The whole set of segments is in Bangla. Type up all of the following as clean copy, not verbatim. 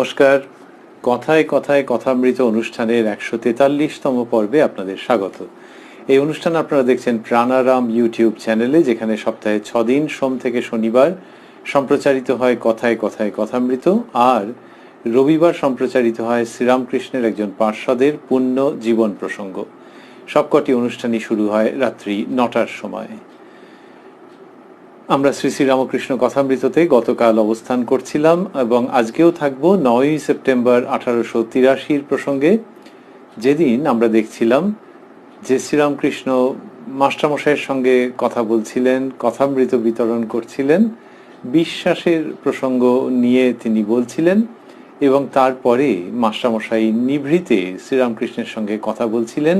নমস্কার। কথায় কথায় কথামৃত অনুষ্ঠানের ১৪৩তম পর্বে আপনাদের স্বাগত। এই অনুষ্ঠান আপনারা দেখছেন প্রাণারাম ইউটিউব চ্যানেলে, যেখানে সপ্তাহে ৬ দিন সোম থেকে শনিবার সম্প্রচারিত হয় কথায় কথায় কথামৃত, আর রবিবার সম্প্রচারিত হয় শ্রীরামকৃষ্ণের একজন পার্ষদের পুণ্য জীবন প্রসঙ্গ। সবকটি অনুষ্ঠানই শুরু হয় রাত্রি ৯টার সময়। আমরা শ্রী শ্রী রামকৃষ্ণ কথামৃততে গতকাল অবস্থান করছিলাম এবং আজকেও থাকব ৯ই সেপ্টেম্বর ১৮৮৩ প্রসঙ্গে, যেদিন আমরা দেখছিলাম যে শ্রীরামকৃষ্ণ মাস্টারমশাইয়ের সঙ্গে কথা বলছিলেন, কথামৃত বিতরণ করছিলেন, বিশ্বাসের প্রসঙ্গ নিয়ে তিনি বলছিলেন, এবং তারপরে মাস্টারমশাই নিভৃতে শ্রীরামকৃষ্ণের সঙ্গে কথা বলছিলেন।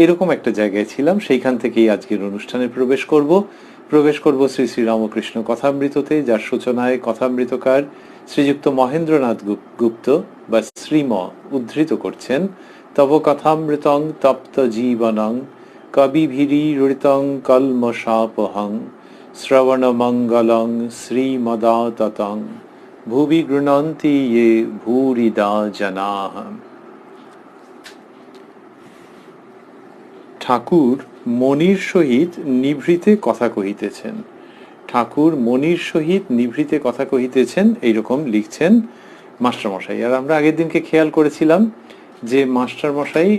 এরকম একটা জায়গায় ছিলাম। সেইখান থেকেই আজকের অনুষ্ঠানে প্রবেশ করব শ্রী শ্রী রামকৃষ্ণ কথামৃততে, যার সূচনায় কথামৃতকার শ্রীযুক্ত মহেন্দ্রনাথ গুপ্ত বা শ্রীম উদ্ধৃত করছেন, তব কথামৃতং তপ্ত জীবনং কবিভিরীড়িতং কলমশাপহং শ্রবণমঙ্গলং শ্রীমদাততং ভুবি গৃণন্তি ये ভূরিদা জনাঃ। ঠাকুর মনির সহিত নিভৃতে কথা কহিতেছেন। ঠাকুর মনির সহিত নিভৃতে কথা কহিতেছেন, এইরকম লিখছেন মাস্টারমশাই। আর আমরা আগের দিনকে খেয়াল করেছিলাম যে মাস্টারমশাই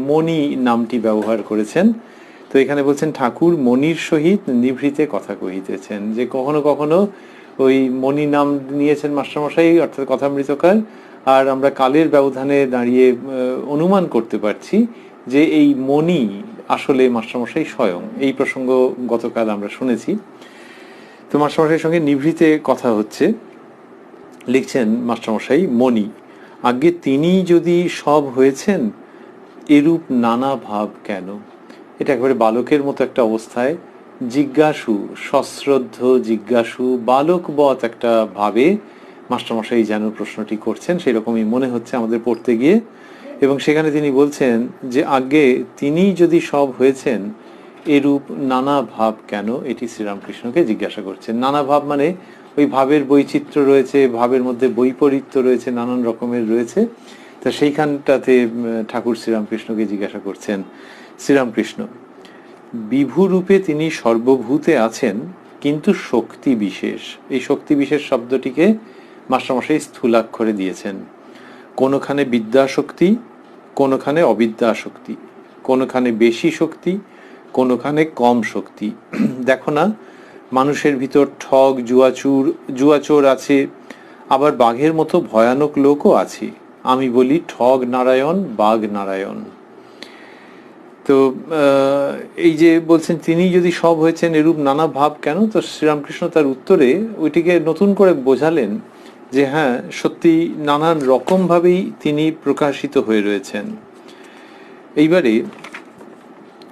মণি নামটি ব্যবহার করেছেন। তো এখানে বলছেন ঠাকুর মনির সহিত নিভৃতে কথা কহিতেছেন, যে কখনো কখনো ওই মণি নাম নিয়েছেন মাস্টারমশাই অর্থাৎ কথামৃতকার, আর আমরা কালের ব্যবধানে দাঁড়িয়ে অনুমান করতে পারছি যে এই মণি আসলে মাস্টারমশাই স্বয়ং। এই প্রসঙ্গ গতকাল আমরা শুনেছি। তো মাস্টারমশাইয়ের সঙ্গে নিভৃতে কথা হচ্ছে, লিখছেন মাস্টারমশাই মণি, আগে তিনি যদি সব হয়েছেন এরূপ নানা ভাব কেন? এটা একেবারে বালকের মতো একটা অবস্থায় জিজ্ঞাসু, সশ্রদ্ধ জিজ্ঞাসু, বালকবৎ একটা ভাবে মাস্টারমশাই যেন প্রশ্নটি করছেন, সেরকমই মনে হচ্ছে আমাদের পড়তে গিয়ে। এবং সেখানে তিনি বলছেন যে আগে তিনি যদি সব হয়েছেন এরূপ নানা ভাব কেন, এটি শ্রীরামকৃষ্ণকে জিজ্ঞাসা করছেন। নানা ভাব মানে ওই ভাবের বৈচিত্র্য রয়েছে, ভাবের মধ্যে বৈপরীত্য রয়েছে, নানান রকমের রয়েছে। তা সেইখানটাতে ঠাকুর শ্রীরামকৃষ্ণকে জিজ্ঞাসা করছেন। শ্রীরামকৃষ্ণ, বিভুরূপে তিনি সর্বভূতে আছেন, কিন্তু শক্তি বিশেষ। এই শক্তি বিশেষ শব্দটিকে মাস্টারমশাই স্থূলাক্ষরে দিয়েছেন। কোনোখানে বিদ্যাশক্তি, কোনোখানে অবিদ্যাশক্তি, কোনোখানে বেশি শক্তি, কোনোখানে কম শক্তি। দেখো না, মানুষের ভিতর ঠগ জুয়াচোর আছে, আবার বাঘের মতো ভয়ানক লোকও আছে। আমি বলি ঠগ নারায়ণ, বাঘ নারায়ণ। তো এই যে বলছেন তিনি যদি সব হয়েছেন এরূপ নানা ভাব কেন, তো শ্রীরামকৃষ্ণ তার উত্তরে ওইটিকে নতুন করে বোঝালেন যে হ্যাঁ, সত্যি নানান রকমভাবেই তিনি প্রকাশিত হয়ে রয়েছেন। এইবারে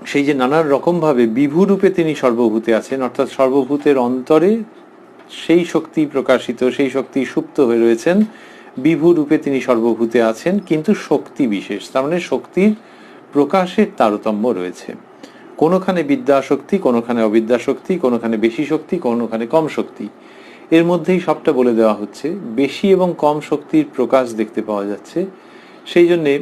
সেই যে নানান রকমভাবে বিভুরূপে তিনি সর্বভূতে আছেন, অর্থাৎ সর্বভূতের অন্তরে সেই শক্তি প্রকাশিত, সেই শক্তি সুপ্ত হয়ে রয়েছেন। বিভুরূপে তিনি সর্বভূতে আছেন, কিন্তু শক্তি বিশেষ, তার মানে শক্তির প্রকাশের তারতম্য রয়েছে। কোনোখানে বিদ্যাশক্তি, কোনোখানে অবিদ্যাশক্তি, কোনোখানে বেশি শক্তি, কোনোখানে কম শক্তি। এর মধ্যেই সবটা বলে দেওয়া হচ্ছে। বেশি এবং কম শক্তির প্রকাশ দেখতে পাওয়া যাচ্ছে। সেই জন্যে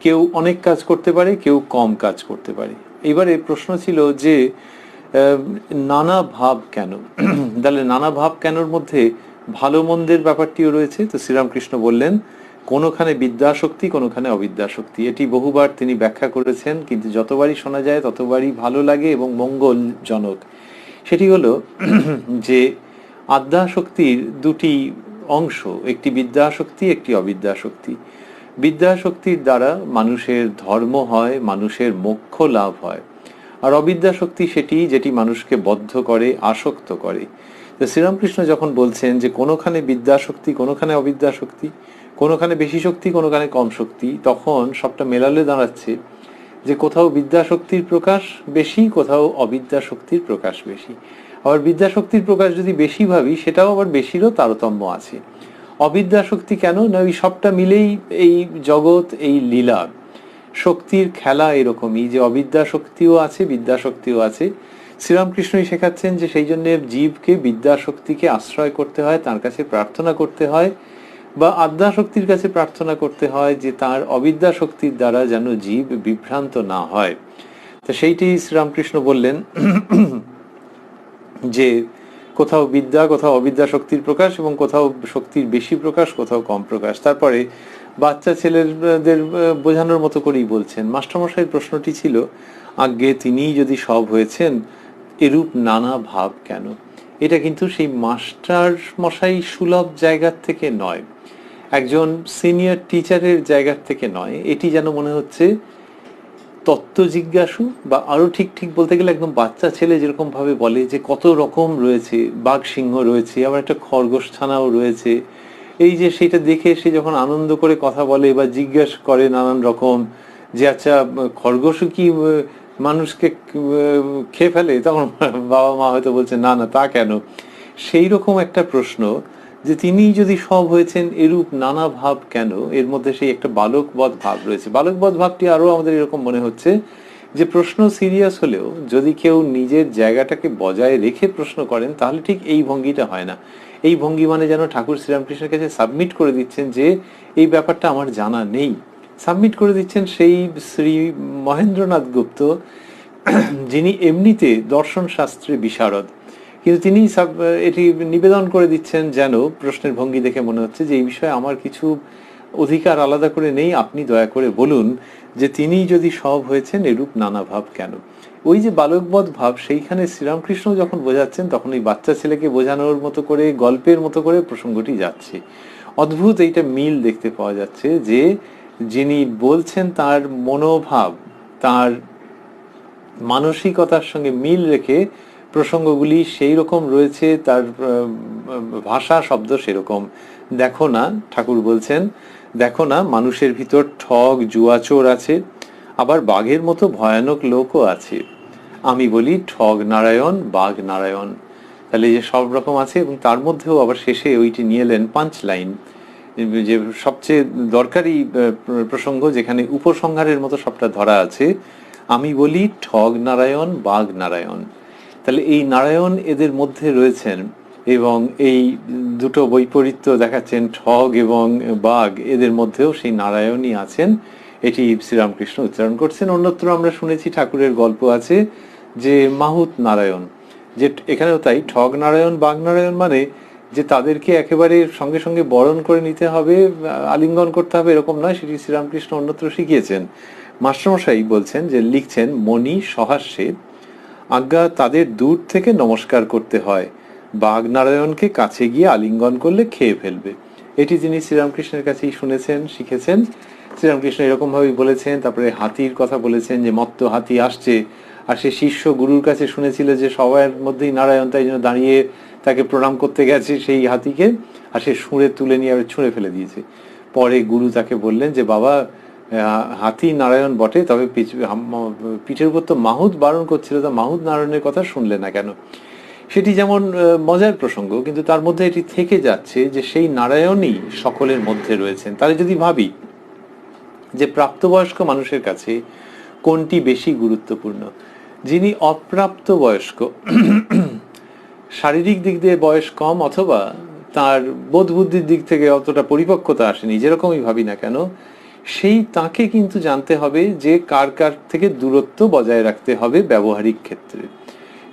কেউ অনেক কাজ করতে পারে, কেউ কম কাজ করতে পারে। এবারে প্রশ্ন ছিল যে নানা ভাব কেন? তাহলে নানা ভাব কেনর মধ্যে ভালো মন্দের ব্যাপারটিও রয়েছে। তো শ্রীরামকৃষ্ণ বললেন কোনোখানে বিদ্যাশক্তি, কোনোখানে অবিদ্যাশক্তি। এটি বহুবার তিনি ব্যাখ্যা করেছেন, কিন্তু যতবারই শোনা যায় ততবারই ভালো লাগে এবং মঙ্গলজনক। সেটি হলো যে আদ্যাশক্তির দুটি অংশ, একটি বিদ্যাশক্তি, একটি অবিদ্যাশক্তি। বিদ্যাশক্তির দ্বারা মানুষের ধর্ম হয়, মানুষের মোক্ষ লাভ হয়। আর অবিদ্যাশক্তি সেটি যেটি মানুষকে বদ্ধ করে, আসক্ত করে। তো শ্রীরামকৃষ্ণ যখন বলছেন যে কোনোখানে বিদ্যাশক্তি, কোনোখানে অবিদ্যাশক্তি, কোনোখানে বেশি শক্তি, কোনোখানে কম শক্তি, তখন সবটা মেলালে দাঁড়াচ্ছে যে কোথাও বিদ্যাশক্তির প্রকাশ বেশি, কোথাও অবিদ্যাশক্তির প্রকাশ বেশি। আবার বিদ্যাশক্তির প্রকাশ যদি বেশি ভাবি, সেটাও আবার বেশিরও তারতম্য আছে। অবিদ্যাশক্তি কেন না, ওই সবটা মিলেই এই জগৎ, এই লীলা, শক্তির খেলা এরকমই, যে অবিদ্যাশক্তিও আছে, বিদ্যাশক্তিও আছে। শ্রীরামকৃষ্ণই শেখাচ্ছেন যে সেই জন্য জীবকে বিদ্যাশক্তিকে আশ্রয় করতে হয়, তার কাছে প্রার্থনা করতে হয়, বা আদ্যা শক্তির কাছে প্রার্থনা করতে হয় যে তার অবিদ্যা শক্তির দ্বারা যেন জীব বিভ্রান্ত না হয়। তো সেইটি শ্রীরামকৃষ্ণ বললেন যে কোথাও বিদ্যা, কোথাও অবিদ্যা শক্তির প্রকাশ, এবং কোথাও শক্তির বেশি প্রকাশ, কোথাও কম প্রকাশ। তারপরে বাচ্চা ছেলেদের বোঝানোর মতো করেই বলছেন। মাস্টারমশাইয়ের প্রশ্নটি ছিল, আজ্ঞে তিনিই যদি সব হয়েছেন, এরূপ নানা ভাব কেন? এটা কিন্তু সেই মাস্টার মশাই সুলভ জায়গার থেকে নয়, একজন সিনিয়র টিচারের জায়গার থেকে নয়। এটি যেন মনে হচ্ছে তত্ত্ব জিজ্ঞাসু, বা আরো ঠিক ঠিক বলতে গেলে একদম বাচ্চা ছেলে যেরকম ভাবে বলে যে কত রকম রয়েছে, বাঘ সিংহ রয়েছে, আবার একটা খরগোশ ছানাও রয়েছে, এই যে সেটা দেখে সে যখন আনন্দ করে কথা বলে বা জিজ্ঞাসা করে নানান রকম, যে আচ্ছা খরগোশও কি মানুষকে খেয়ে ফেলে, তখন বাবা মা হয়তো বলছে না না তা কেন। সেই রকম একটা প্রশ্ন, যে তিনি যদি সব হয়েছেন এরূপ নানা ভাব কেন, এর মধ্যে সেই একটা বালকবধ ভাব রয়েছে। বালকবধ ভাবটি আরো আমাদের এরকম মনে হচ্ছে যে প্রশ্ন সিরিয়াস হলেও যদি কেউ নিজের জায়গাটাকে বজায় রেখে প্রশ্ন করেন, তাহলে ঠিক এই ভঙ্গিটা হয় না। এই ভঙ্গি মানে যেন ঠাকুর শ্রীরামকৃষ্ণের কাছে সাবমিট করে দিচ্ছেন যে এই ব্যাপারটা আমার জানা নেই। সাবমিট করে দিচ্ছেন সেই শ্রী মহেন্দ্রনাথ গুপ্ত, যিনি এমনিতে দর্শন শাস্ত্রে বিশারদ, কিন্তু তিনি এটি নিবেদন করে দিচ্ছেন যেন প্রশ্নের ভঙ্গি দেখে মনে হচ্ছে যে এই বিষয়ে আমার কিছু অধিকার আলাদা করে নেই, আপনি দয়া করে বলুন যে তিনি যদি সব হয়েছেন এরূপ নানা ভাব কেন। ওই যে বালকবধ ভাব, সেইখানে শ্রীরামকৃষ্ণ যখন বোঝাচ্ছেন তখন ওই বাচ্চা ছেলেকে বোঝানোর মতো করে, গল্পের মতো করে প্রসঙ্গটি যাচ্ছে। অদ্ভুত এইটা মিল দেখতে পাওয়া যাচ্ছে যে যিনি বলছেন তার মনোভাব, তার মানসিকতার সঙ্গে মিল রেখে প্রসঙ্গগুলি সেই রকম রয়েছে, তার ভাষা শব্দ সেরকম। দেখো না, ঠাকুর বলছেন, দেখো না মানুষের ভিতর ঠগ জুয়াচোর আছে, আবার বাঘের মতো ভয়ানক লোকও আছে। আমি বলি ঠগ নারায়ণ, বাঘ নারায়ণ। তাহলে যে সব রকম আছে, এবং তার মধ্যেও আবার শেষে ওইটি নিয়ে এলেন পাঁচ লাইন, যে সবচেয়ে দরকারি প্রসঙ্গ, যেখানে উপসংহারের মতো সবটা ধরা আছে। আমি বলি ঠগ নারায়ণ, বাঘ নারায়ণ। তাহলে এই নারায়ণ এদের মধ্যে রয়েছেন, এবং এই দুটো বৈপরীত্য দেখাচ্ছেন, ঠগ এবং বাঘ, এদের মধ্যেও সেই নারায়ণই আছেন। এটি শ্রীরামকৃষ্ণ উচ্চারণ করছেন। অন্যত্র আমরা শুনেছি ঠাকুরের গল্প আছে যে মাহুত নারায়ণ, যে এখানেও তাই, ঠগ নারায়ণ বাঘ নারায়ণ মানে যে তাদেরকে একেবারে সঙ্গে সঙ্গে বরণ করে নিতে হবে, আলিঙ্গন করতে হবে, এরকম নয়। সেটি শ্রীরামকৃষ্ণ অন্যত্র শিখিয়েছেন। মাস্টারমশাই বলছেন, যে লিখছেন মণি সহাস্যে, আজ্ঞা তাদের দূর থেকে নমস্কার করতে হয়, বাঘ নারায়ণকে কাছে গিয়ে আলিঙ্গন করলে খেয়ে ফেলবে। এটি তিনি শ্রীরামকৃষ্ণের কাছেই শুনেছেন, শিখেছেন। শ্রীরামকৃষ্ণ এরকম ভাবেই বলেছেন। তারপরে হাতির কথা বলেছেন, যে মত্ত হাতি আসছে, আর সে শিষ্য গুরুর কাছে শুনেছিল যে সবার মধ্যেই নারায়ণ, তাই জন্য দাঁড়িয়ে তাকে প্রণাম করতে গেছে সেই হাতিকে, আর সে শুঁড়ে তুলে নিয়ে আবার ছুঁড়ে ফেলে দিয়েছে। পরে গুরু তাকে বললেন যে বাবা, হাতি নারায়ণ বটে, তবে পিঠের উপর তো মাহুত বারণ করছিল, তা মাহুত নারায়ণের কথা শুনলে না কেন? সেটি যেমন মজার প্রসঙ্গ, কিন্তু তার মধ্যে এটি থেকে যাচ্ছে যে সেই নারায়ণই সকলের মধ্যে রয়েছেন। তাহলে যদি ভাবি যে প্রাপ্তবয়স্ক মানুষের কাছে কোনটি বেশি গুরুত্বপূর্ণ, যিনি অপ্রাপ্ত বয়স্ক, শারীরিক দিক দিয়ে বয়স কম, অথবা তার বোধ বুদ্ধির দিক থেকে অতটা পরিপক্কতা আসেনি, যেরকমই ভাবি না কেন, সেই তাকে কিন্তু জানতে হবে যে কার কার থেকে দূরত্ব বজায় রাখতে হবে ব্যবহারিক ক্ষেত্রে।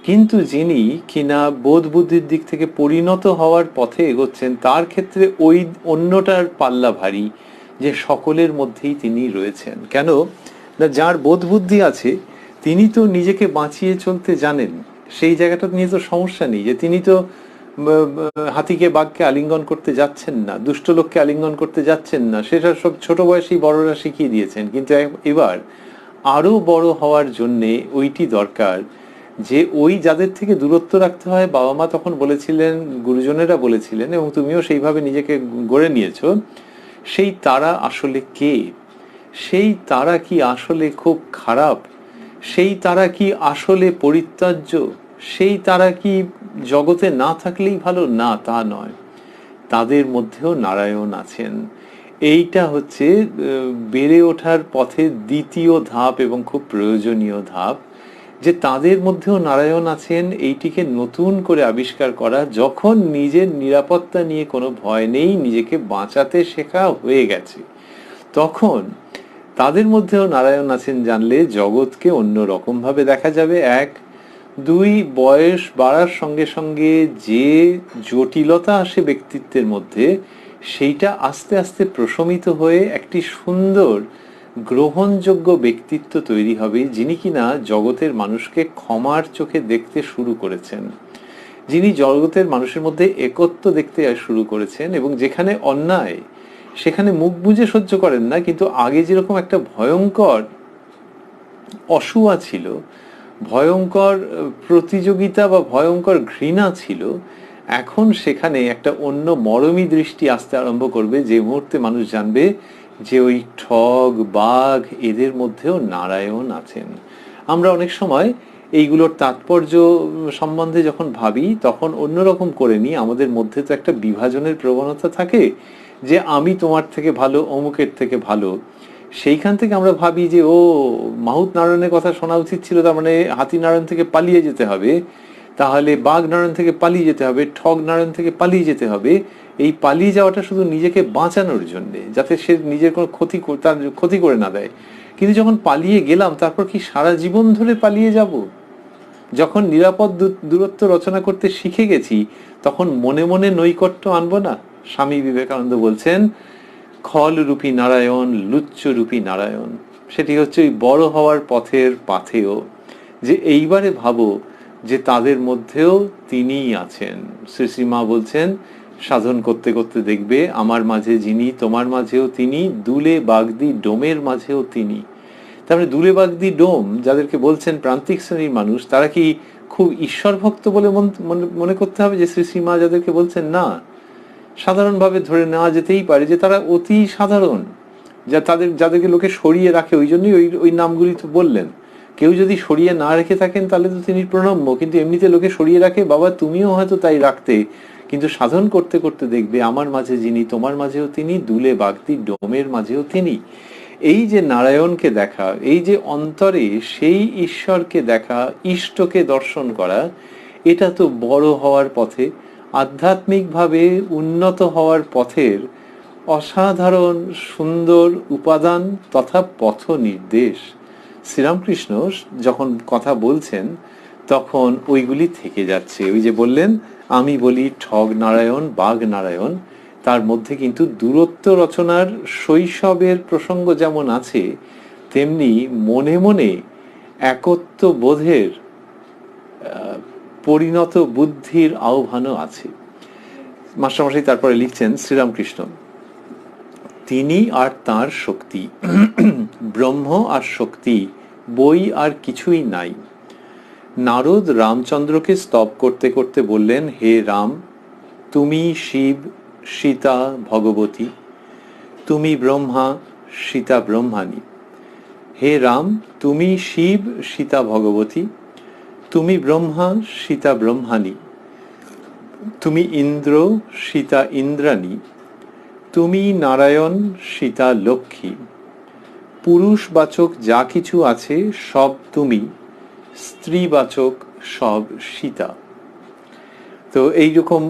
কিন্তু যিনি কিনা বোধ বুদ্ধির দিক থেকে পরিণত হওয়ার পথে এগোচ্ছেন, তার ক্ষেত্রে ওই অন্যটার পাল্লা ভারী, যে সকলের মধ্যেই তিনি রয়েছেন। কেন না, যার বোধ বুদ্ধি আছে তিনি তো নিজেকে বাঁচিয়ে চলতে জানেন, সেই জায়গাটা নিয়ে তো সমস্যা নেই। যে তিনি তো হাতিকে বাঘকে আলিঙ্গন করতে যাচ্ছেন না, দুষ্ট লোককে আলিঙ্গন করতে যাচ্ছেন না, সেটা সব ছোট বয়সেই বড়রা শিখিয়ে দিয়েছেন। কিন্তু এবার আরো বড় হওয়ার জন্যে ওইটি দরকার, যে ওই যাদের থেকে দূরত্ব রাখতে হয়, বাবা মা তখন বলেছিলেন, গুরুজনেরা বলেছিলেন, এবং তুমিও সেইভাবে নিজেকে গড়ে নিয়েছো, সেই তারা আসলে কে? সেই তারা কি আসলে খুব খারাপ? সেই তারা কি আসলে পরিত্যাজ্য? সেই তারা কি জগতে না থাকলেই ভালো? না, তা নয়। তাদের মধ্যেও নারায়ণ আছেন। এইটা হচ্ছে বেড়ে ওঠার পথে দ্বিতীয় ধাপ, এবং খুব প্রয়োজনীয় ধাপ, যে তাদের মধ্যেও নারায়ণ আছেন এইটিকে নতুন করে আবিষ্কার করা, যখন নিজের নিরাপত্তা নিয়ে কোনো ভয় নেই, নিজেকে বাঁচাতে শেখা হয়ে গেছে, তখন তাদের মধ্যেও নারায়ণ আছেন জানলে জগৎকে অন্য রকম ভাবে দেখা যাবে। এক, দুই, বয়স বাড়ার সঙ্গে সঙ্গে যে জটিলতা আসে ব্যক্তিত্বের মধ্যে, সেইটা আস্তে আস্তে প্রশমিত হয়ে একটি সুন্দর গ্রহণযোগ্য ব্যক্তিত্ব তৈরি হবে, যিনি কিনা জগতের মানুষকে ক্ষমার চোখে দেখতে শুরু করেছেন, যিনি জগতের মানুষের মধ্যে একত্ব দেখতে শুরু করেছেন, এবং যেখানে অন্যায় সেখানে মুখ বুজে সহ্য করেন না, কিন্তু আগে যেরকম একটা ভয়ঙ্কর অসুয়া ছিল, ভয়ঙ্কর প্রতিযোগিতা বা ভয়ঙ্কর ঘৃণা ছিল, এখন সেখানে একটা অন্য মরমী দৃষ্টি আসতে আরম্ভ করবে, যে মুহূর্তে মানুষ জানবে যে ওই ঠগ বাঘ এদের মধ্যেও নারায়ণ আছেন। আমরা অনেক সময় এইগুলোর তাৎপর্য সম্বন্ধে যখন ভাবি তখন অন্যরকম করে নিই। আমাদের মধ্যে তো একটা বিভাজনের প্রবণতা থাকে, যে আমি তোমার থেকে ভালো, অমুকের থেকে ভালো। সেইখান থেকে আমরা ভাবি যে ও মাহুত নারায়ণের কথা শোনা উচিত ছিল, তার মানে হাতি নারায়ণ থেকে পালিয়ে যেতে হবে, তাহলে বাঘ নারায়ণ থেকে পালিয়ে যেতে হবে, ঠগ নারায়ণ থেকে পালিয়ে যেতে হবে। এই পালিয়ে যাওয়াটা শুধু নিজেকে বাঁচানোর জন্যে, যাতে সে নিজের কোনো তার ক্ষতি করে না দেয়। কিন্তু যখন পালিয়ে গেলাম, তারপর কি সারা জীবন ধরে পালিয়ে যাব? যখন নিরাপদ দূরত্ব রচনা করতে শিখে গেছি, তখন মনে মনে নৈকট্য আনবো না? স্বামী বিবেকানন্দ বলছেন, খল রূপী নারায়ণ, লুচ্চ রূপী নারায়ণ। সেটি হচ্ছে ওই বড় হওয়ার পথের পাথেয়, যে এইবারে ভাবো যে তাদের মধ্যেও তিনিই আছেন। শ্রী শ্রীমা বলছেন, সাধন করতে করতে দেখবে আমার মাঝে যিনি, তোমার মাঝেও তিনি, দুলে বাগদি ডোমের মাঝেও তিনি। তারপরে দুলে বাগদি ডোম যাদেরকে বলছেন প্রান্তিক শ্রেণীর মানুষ, তারা কি খুব ঈশ্বর ভক্ত বলে মনে করতে হবে যে শ্রী শ্রীমা যাদেরকে বলছেন? না, সাধারণভাবে ধরে নেওয়া যেতেই পারে যে তারা অতি সাধারণ, যা যাদেরকে লোকে সরিয়ে রাখে, ওই জন্যই ওই নামগুলি তো বললেন। কেউ যদি সরিয়ে না রেখে থাকেন তাহলে তো তিনি প্রণম্য, কিন্তু এমনিতে লোকে সরিয়ে রাখে, বাবা তুমিও হয়তো তাই রাখতে, কিন্তু সাধন করতে করতে দেখবে আমার মাঝে যিনি, তোমার মাঝেও তিনি, দুলে বাগদি ডোমের মাঝেও তিনি। এই যে নারায়ণকে দেখা, এই যে অন্তরে সেই ঈশ্বরকে দেখা, ইষ্টকে দর্শন করা, এটা তো বড় হওয়ার পথে, আধ্যাত্মিকভাবে উন্নত হওয়ার পথের অসাধারণ সুন্দর উপাদান তথা পথ নির্দেশ। শ্রীরামকৃষ্ণ যখন কথা বলছেন তখন ওইগুলি থেকে যাচ্ছে। ওই যে বললেন, আমি বলি ঠগ নারায়ণ, বাঘ নারায়ণ, তার মধ্যে কিন্তু দূরত্ব রচনার শৈশবের প্রসঙ্গ যেমন আছে, তেমনি মনে মনে একত্ব বোধের পরিণত বুদ্ধির আহ্বানও আছে। মাস্টারমশাই তারপরে লিখছেন, শ্রীরামকৃষ্ণ, তিনি আর তাঁর শক্তি, ব্রহ্ম আর শক্তি, বই আর কিছুই নাই। নারদ রামচন্দ্রকে স্তব করতে করতে বললেন, হে রাম, তুমি শিব, সীতা ভগবতী, তুমি ব্রহ্মা, সীতা ব্রহ্মাণী। হে রাম, তুমি শিব, সীতা ভগবতী, তুমি ব্রহ্মা, সীতা ব্রহ্মাণী, তুমি ইন্দ্র, সীতা ইন্দ্রাণী, তুমি নারায়ণ, সীতা লক্ষ্মী, পুরুষবাচক যা কিছু আছে সব তুমি, স্ত্রীবাচক সব সীতা। তো এইরকম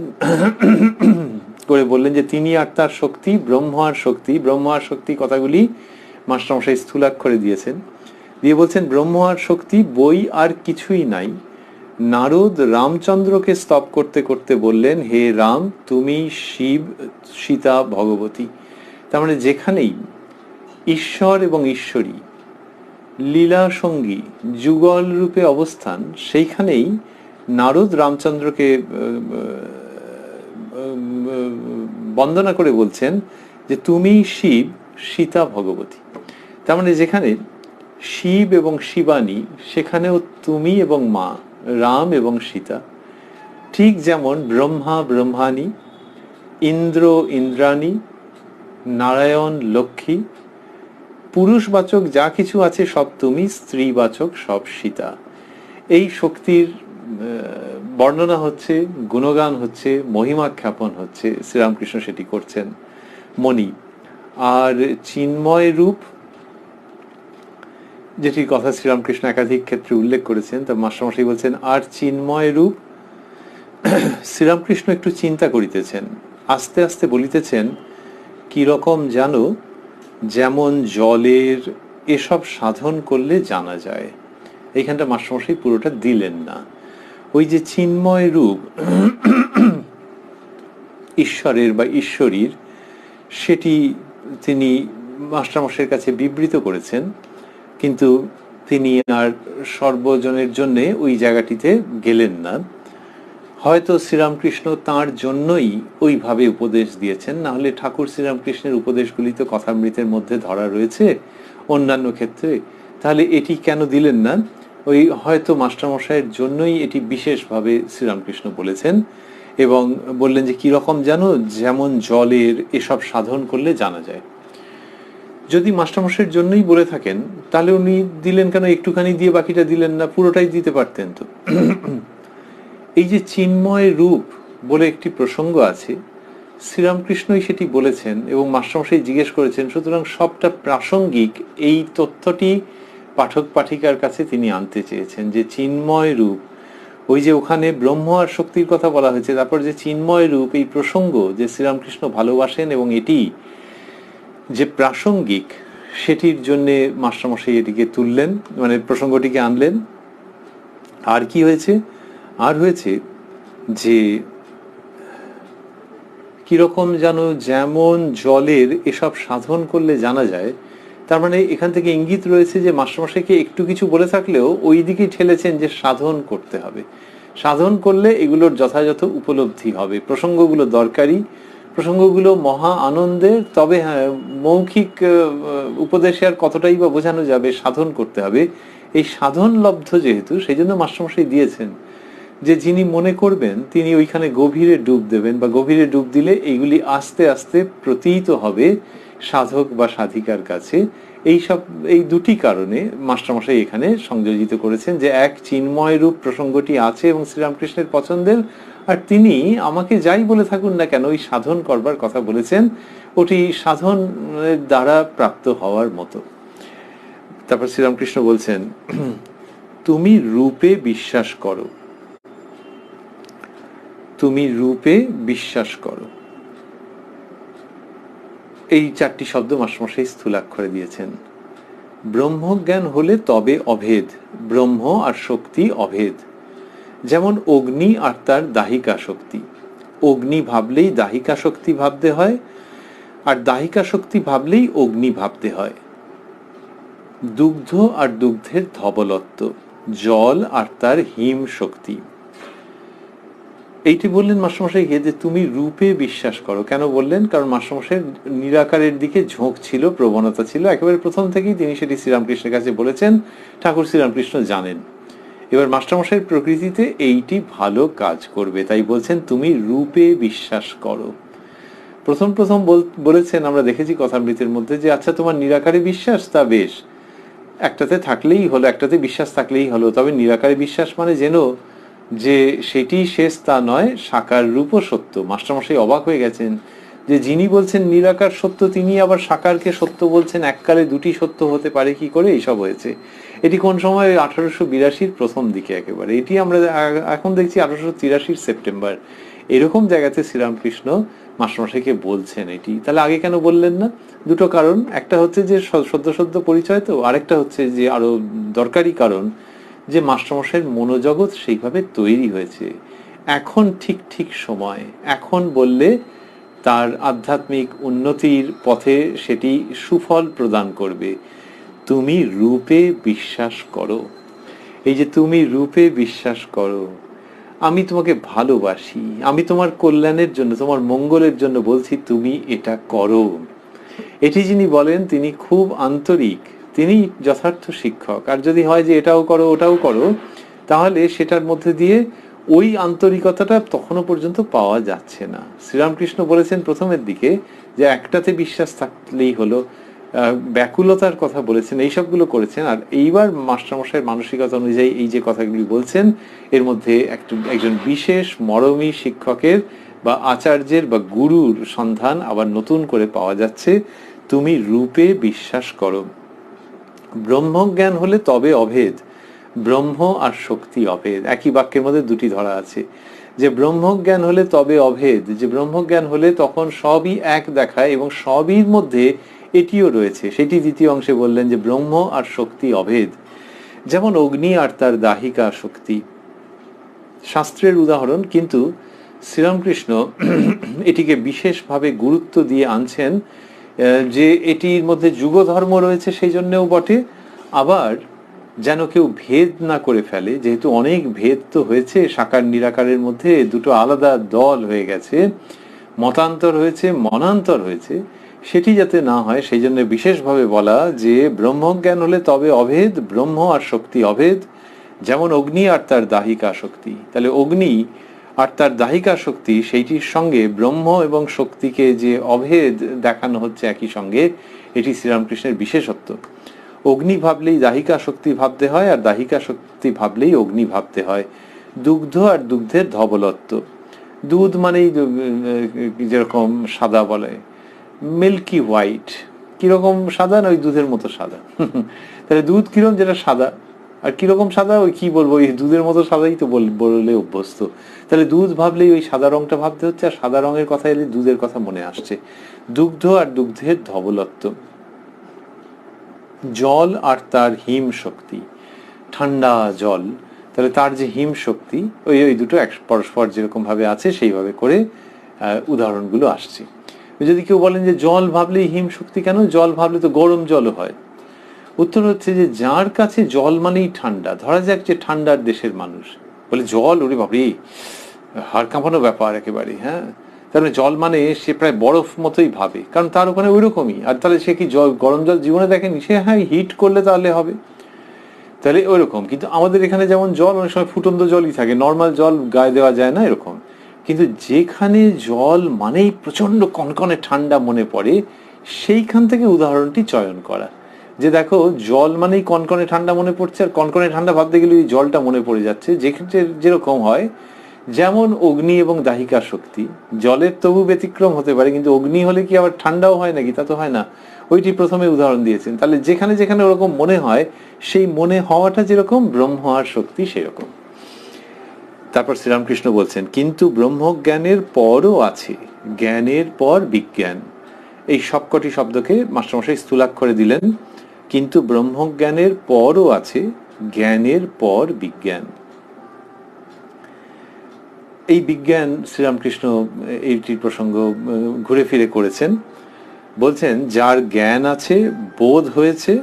করে বললেন যে তিনি আর তার শক্তি, ব্রহ্ম আর শক্তি। ব্রহ্ম আর শক্তি কথাগুলি মাস্টারমশাই স্থূলাক্ষরে দিয়েছেন, দিয়ে বলছেন ব্রহ্ম আর শক্তি, বই আর কিছুই নাই। নারদ রামচন্দ্রকে স্তব করতে করতে বললেন, হে রাম, তুমি শিব, সীতা ভগবতী। তার মানে যেখানেই ঈশ্বর এবং ঈশ্বরী, লীলা সঙ্গী, যুগল রূপে অবস্থান, সেইখানেই নারদ রামচন্দ্রকে বন্দনা করে বলছেন যে তুমি শিব, সীতা ভগবতী। তার মানে যেখানে শিব এবং শিবানী, সেখানেও তুমি এবং মা, রাম এবং সীতা। ঠিক যেমন ব্রহ্মা ব্রহ্মাণী, ইন্দ্র ইন্দ্রাণী, নারায়ণ লক্ষ্মী, পুরুষবাচক যা কিছু আছে সব তুমি, স্ত্রীবাচক সব সীতা। এই শক্তির বর্ণনা হচ্ছে, গুণগান হচ্ছে, মহিমাখ্যাপন হচ্ছে, শ্রীরামকৃষ্ণ সেটি করছেন। মণি আর চিন্ময় রূপ, যেটির কথা শ্রীরামকৃষ্ণ একাধিক ক্ষেত্রে উল্লেখ করেছেন। তা মাস্টারমশাই বলছেন, আর চিন্ময় রূপ। শ্রীরামকৃষ্ণ একটু চিন্তা করিতেছেন, আস্তে আস্তে বলিতেছেন, কিরকম জানো, যেমন জলের এসব সাধন করলে জানা যায়। এইখানটা মাস্টারমশাই পুরোটা দিলেন না। ওই যে চিন্ময় রূপ ঈশ্বরের বা ঈশ্বরীর, সেটি তিনি মাস্টারমশাইয়ের কাছে বিবৃত করেছেন, কিন্তু তিনি আর সর্বজনের জন্যে ওই জায়গাটিতে গেলেন না। হয়তো শ্রীরামকৃষ্ণ তাঁর জন্যই ওইভাবে উপদেশ দিয়েছেন, না হলে ঠাকুর শ্রীরামকৃষ্ণের উপদেশগুলি তো কথামৃতের মধ্যে ধরা রয়েছে অন্যান্য ক্ষেত্রে, তাহলে এটি কেন দিলেন না? ওই হয়তো মাস্টারমশাইয়ের জন্যই এটি বিশেষভাবে শ্রীরামকৃষ্ণ বলেছেন, এবং বললেন যে কীরকম জানো, যেমন জলের এসব সাধন করলে জানা যায়। যদি মাস্টারমশাইয়ের জন্যই বলে থাকেন তাহলে উনি দিলেন কেন? একটুখানি দিয়ে বাকিটা দিলেন না, পুরোটাই দিতে পারতেন তো। এই যে চিন্ময় রূপ বলে একটি প্রসঙ্গ আছে, শ্রীরামকৃষ্ণই সেটি বলেছেন এবং মাস্টারমশাই জিজ্ঞেস করেছেন, সুতরাং সবটা প্রাসঙ্গিক। এই তথ্যটি পাঠক পাঠিকার কাছে তিনি আনতে চেয়েছেন যে চিন্ময় রূপ, ওই যে ওখানে ব্রহ্ম আর শক্তির কথা বলা হয়েছে, তারপর যে চিন্ময় রূপ, এই প্রসঙ্গ যে শ্রীরামকৃষ্ণ ভালোবাসেন এবং এটি যে প্রাসঙ্গিক, সেটির জন্যে মাস্টারমশাই এটিকে তুললেন, মানে প্রসঙ্গটিকে আনলেন। আর কি হয়েছে? আর হয়েছে যে কিরকম যেন, যেমন জলের এসব সাধন করলে জানা যায়। তার মানে এখান থেকে ইঙ্গিত রয়েছে যে মাস্টারমশাইকে একটু কিছু বলে থাকলেও ওই দিকেই ঠেলেছেন যে সাধন করতে হবে, সাধন করলে এগুলোর যথাযথ উপলব্ধি হবে। প্রসঙ্গগুলো দরকারি, প্রসঙ্গগুলো মহা আনন্দের, তবে হ্যাঁ, মৌখিক উপদেশে আর কতটাই বা বোঝানো যাবে, সাধন করতে হবে। এই সাধন লব্ধ যেহেতু, সেই জন্য মাস্টারমশাই দিয়েছেন যে যিনি মনে করবেন তিনি ওইখানে গভীরে ডুব দেবেন, বা গভীরে ডুব দিলে এইগুলি আস্তে আস্তে প্রতীত হবে সাধক বা সাধিকার কাছে। এই দুটি কারণে মাস্টারমশাই এখানে সংযোজিত করেছেন যে এক, চিন্ময় রূপ প্রসঙ্গটি আছে এবং শ্রীরামকৃষ্ণের পছন্দের, আর তিনি আমাকে যাই বলে থাকুন না কেন ওই সাধন করবার কথা বলেছেন, ওটি সাধনের দ্বারা প্রাপ্ত হওয়ার মতো। তারপর শ্রীরামকৃষ্ণ বলছেন, তুমি রূপে বিশ্বাস করো, তুমি রূপে বিশ্বাস করো। এই চারটি শব্দ মাস্টারমশাই স্থূলাক্ষরে দিয়েছেন। ব্রহ্মজ্ঞান হলে তবে অভেদ, ব্রহ্ম আর শক্তি অভেদ। যেমন অগ্নি আর তার দাহিকা শক্তি, অগ্নি ভাবলেই দাহিকা শক্তি ভাবতে হয়, আর দাহিকা শক্তি ভাবলেই অগ্নি ভাবতে হয়। দুগ্ধ আর দুগ্ধের ধবলত্ব, জল আর তার হিম শক্তি। এইটি বললেন মাস্টারমশাইকে যে তুমি রূপে বিশ্বাস করো। কেন বললেন? কারণ মাস্টারমশাইয়ের নিরাকারের দিকে ঝোঁক ছিল, প্রবণতা ছিল, একেবারে প্রথম থেকেই তিনি সেটি শ্রীরামকৃষ্ণের কাছে বলেছেন, ঠাকুর শ্রীরামকৃষ্ণ জানেন। এবার মাস্টারমশাইয়ের প্রকৃতিতে এইটি ভালো কাজ করবে, তাই বলছেন তুমি রূপে বিশ্বাস করো। প্রথম প্রথম বলেছেন, আমরা দেখেছি কথামৃতের মধ্যে, যে আচ্ছা তোমার নিরাকারে বিশ্বাস, তা বেশ, একটাতে থাকলেই হলো, একটাতে বিশ্বাস থাকলেই হলো, তবে নিরাকারে বিশ্বাস মানে যেন যে সেটি শেষ তা নয়, সাকার রূপও সত্য। মাস্টারমশাই অবাক হয়ে গেছেন যে যিনি বলছেন নিরাকার সত্য, তিনি আবার সাকারকে সত্য বলছেন, এককালে দুটি সত্য হতে পারে কি করে? এইসব হয়েছে। এটি কোন সময়? 1882 প্রথম দিকে একেবারে। এটি আমরা এখন দেখছি 1883 সেপ্টেম্বর, এরকম জায়গাতে শ্রীরামকৃষ্ণ মাস্টারমশাইকে বলছেন এটি। তাহলে আগে কেন বললেন না? দুটো কারণ, একটা হচ্ছে যে সদ্য সদ্য পরিচয় তো, আরেকটা হচ্ছে যে আরো দরকারি কারণ, যে মাস্টারমশাইয়ের মনোজগৎ সেইভাবে তৈরি হয়েছে। এখন ঠিক ঠিক সময়, এখন বললে তার আধ্যাত্মিক উন্নতির পথে সেটি সুফল প্রদান করবে। তুমি রূপে বিশ্বাস করো। এই যে তুমি রূপে বিশ্বাস করো, আমি তোমাকে ভালোবাসি, আমি তোমার কল্যাণের জন্য, তোমার মঙ্গলের জন্য বলছি তুমি এটা করো। এটি যিনি বলেন তিনি খুব আন্তরিক, তিনি যথার্থ শিক্ষক। আর যদি হয় যে এটাও করো ওটাও করো, তাহলে সেটার মধ্যে দিয়ে ওই আন্তরিকতাটা তখনও পর্যন্ত পাওয়া যাচ্ছে না। শ্রীরামকৃষ্ণ বলেছেন প্রথমের দিকে যে একটাতে বিশ্বাস থাকলেই হলো, ব্যাকুলতার কথা বলেছেন, এই সবগুলো করেছেন। আর এইবার মাস্টারমশাইয়ের মানসিকতা অনুযায়ী এই যে কথাগুলি বলছেন, এর মধ্যে একজন বিশেষ মরমী শিক্ষকের বা আচার্যের বা গুরুর সন্ধান আবার নতুন করে পাওয়া যাচ্ছে। তুমি রূপে বিশ্বাস করো। ব্রহ্মজ্ঞান হলে তবে অভেদ, ব্রহ্ম আর শক্তি অভেদ। একই বাক্যের মধ্যে দুটি ধরা আছে, যে ব্রহ্মজ্ঞান হলে তবে অভেদ, যে ব্রহ্মজ্ঞান হলে তখন সবই এক দেখায় এবং সবই মধ্যে এটিও রয়েছে। সেটি দ্বিতীয় অংশে বললেন যে ব্রহ্ম আর শক্তি অভেদ। যেমন অগ্নি আর তার দাহিকা শক্তি, শাস্ত্রের উদাহরণ, কিন্তু শ্রীরামকৃষ্ণ এটিকে বিশেষভাবে গুরুত্ব দিয়ে আনছেন, যে এটির মধ্যে যুগধর্ম রয়েছে সেই জন্যও বটে, আবার যেন কেউ ভেদ না করে ফেলে, যেহেতু অনেক ভেদ তো হয়েছে সাকার নিরাকারের মধ্যে, দুটো আলাদা দল হয়ে গেছে, মতান্তর হয়েছে, মনান্তর হয়েছে, সেটি যাতে না হয় সেই জন্য বিশেষভাবে বলা যে ব্রহ্মজ্ঞান হলে তবে অভেদ, ব্রহ্ম আর শক্তি অভেদ। যেমন অগ্নি আর তার দাহিকা শক্তি, তাহলে অগ্নি আর তার দাহিকা শক্তি সেইটির সঙ্গে ব্রহ্ম এবং শক্তিকে যে অভেদ দেখানো হচ্ছে একই সঙ্গে, এটি শ্রীরামকৃষ্ণের বিশেষত্ব। অগ্নি ভাবলেই দাহিকা শক্তি ভাবতে হয়, আর দাহিকা শক্তি ভাবলেই অগ্নি ভাবতে হয়। দুগ্ধ আর দুগ্ধের ধবলত্ব, দুধ মানেই যেরকম সাদা বলে, মিল্কি হোয়াইট, কিরকম সাদা না ওই দুধের মতো সাদা। তাহলে দুধ কিরকম, যেটা সাদা, আর কিরকম সাদা ওই কি বলবো, ওই দুধের মতো সাদাই তো বললে অভ্যস্ত। তাহলে দুধ ভাবলেই ওই সাদা রংটা ভাবতে হচ্ছে, আর সাদা রঙের কথা এলে দুধের কথা মনে আসছে। দুগ্ধ আর দুগ্ধের ধবলত্ব। জল আর তার হিম শক্তি, ঠান্ডা জল, তাহলে তার যে হিম শক্তি, ওই ওই দুটো এক পরস্পর যেরকম ভাবে আছে সেইভাবে করে উদাহরণগুলো আসছে। যদি কেউ বলেন যে জল ভাবলেই হিম শক্তি কেন, জল ভাবলে তো গরম জলও হয়, উত্তর হচ্ছে যে যার কাছে জল মানেই ঠান্ডা, ধরা যাক যে ঠান্ডার দেশের মানুষ, বলে জল ওরে বাবরে হাড় কাঁপানো ব্যাপার একেবারে, হ্যাঁ, তাহলে জল মানে সে প্রায় বরফ মতোই ভাবে, কারণ তার ওখানে ওই রকমই। আর তাহলে সে কি জল, গরম জল জীবনে দেখেনি, সে হ্যাঁ হিট করলে তাহলে হবে, তাহলে ওই রকম। কিন্তু আমাদের এখানে যেমন জল অনেক সময় ফুটন্ত জলই থাকে, নর্মাল জল গায়ে দেওয়া যায় না এরকম, কিন্তু যেখানে জল মানেই প্রচন্ড কনকনে ঠান্ডা মনে পড়ে, সেইখান থেকে উদাহরণটি চয়ন করা, যে দেখো জল মানেই কনকনে ঠান্ডা মনে পড়ছে, আর কনকনে ঠান্ডা ভাবতে গেলে এই জলটা মনে পড়ে যাচ্ছে, যেক্ষেত্রে যেরকম হয়, যেমন অগ্নি এবং দাহিকা শক্তি, জলের তবু ব্যতিক্রম হতে পারে, কিন্তু অগ্নি হলে কি আবার ঠান্ডাও হয় নাকি, তা তো হয় না, ওইটি প্রথমে উদাহরণ দিয়েছেন। তাহলে যেখানে যেখানে ওরকম মনে হয়, সেই মনে হওয়াটা যেরকম ব্রহ্ম আর শক্তি সেরকম। তারপর শ্রীরামকৃষ্ণ বলছেন কিন্তু ব্রহ্মজ্ঞানের পরও আছে জ্ঞানের পর বিজ্ঞান। এই সবকটি শব্দকে মাস্টারমশাই স্থূলাক্ষরে দিলেন, কিন্তু ব্রহ্মজ্ঞানের পরও আছে জ্ঞানের পর বিজ্ঞান। এই বিজ্ঞান শ্রীরামকৃষ্ণ এইটির প্রসঙ্গ ঘুরে ফিরে করেছেন, বলছেন যার জ্ঞান আছে, বোধ হয়েছে,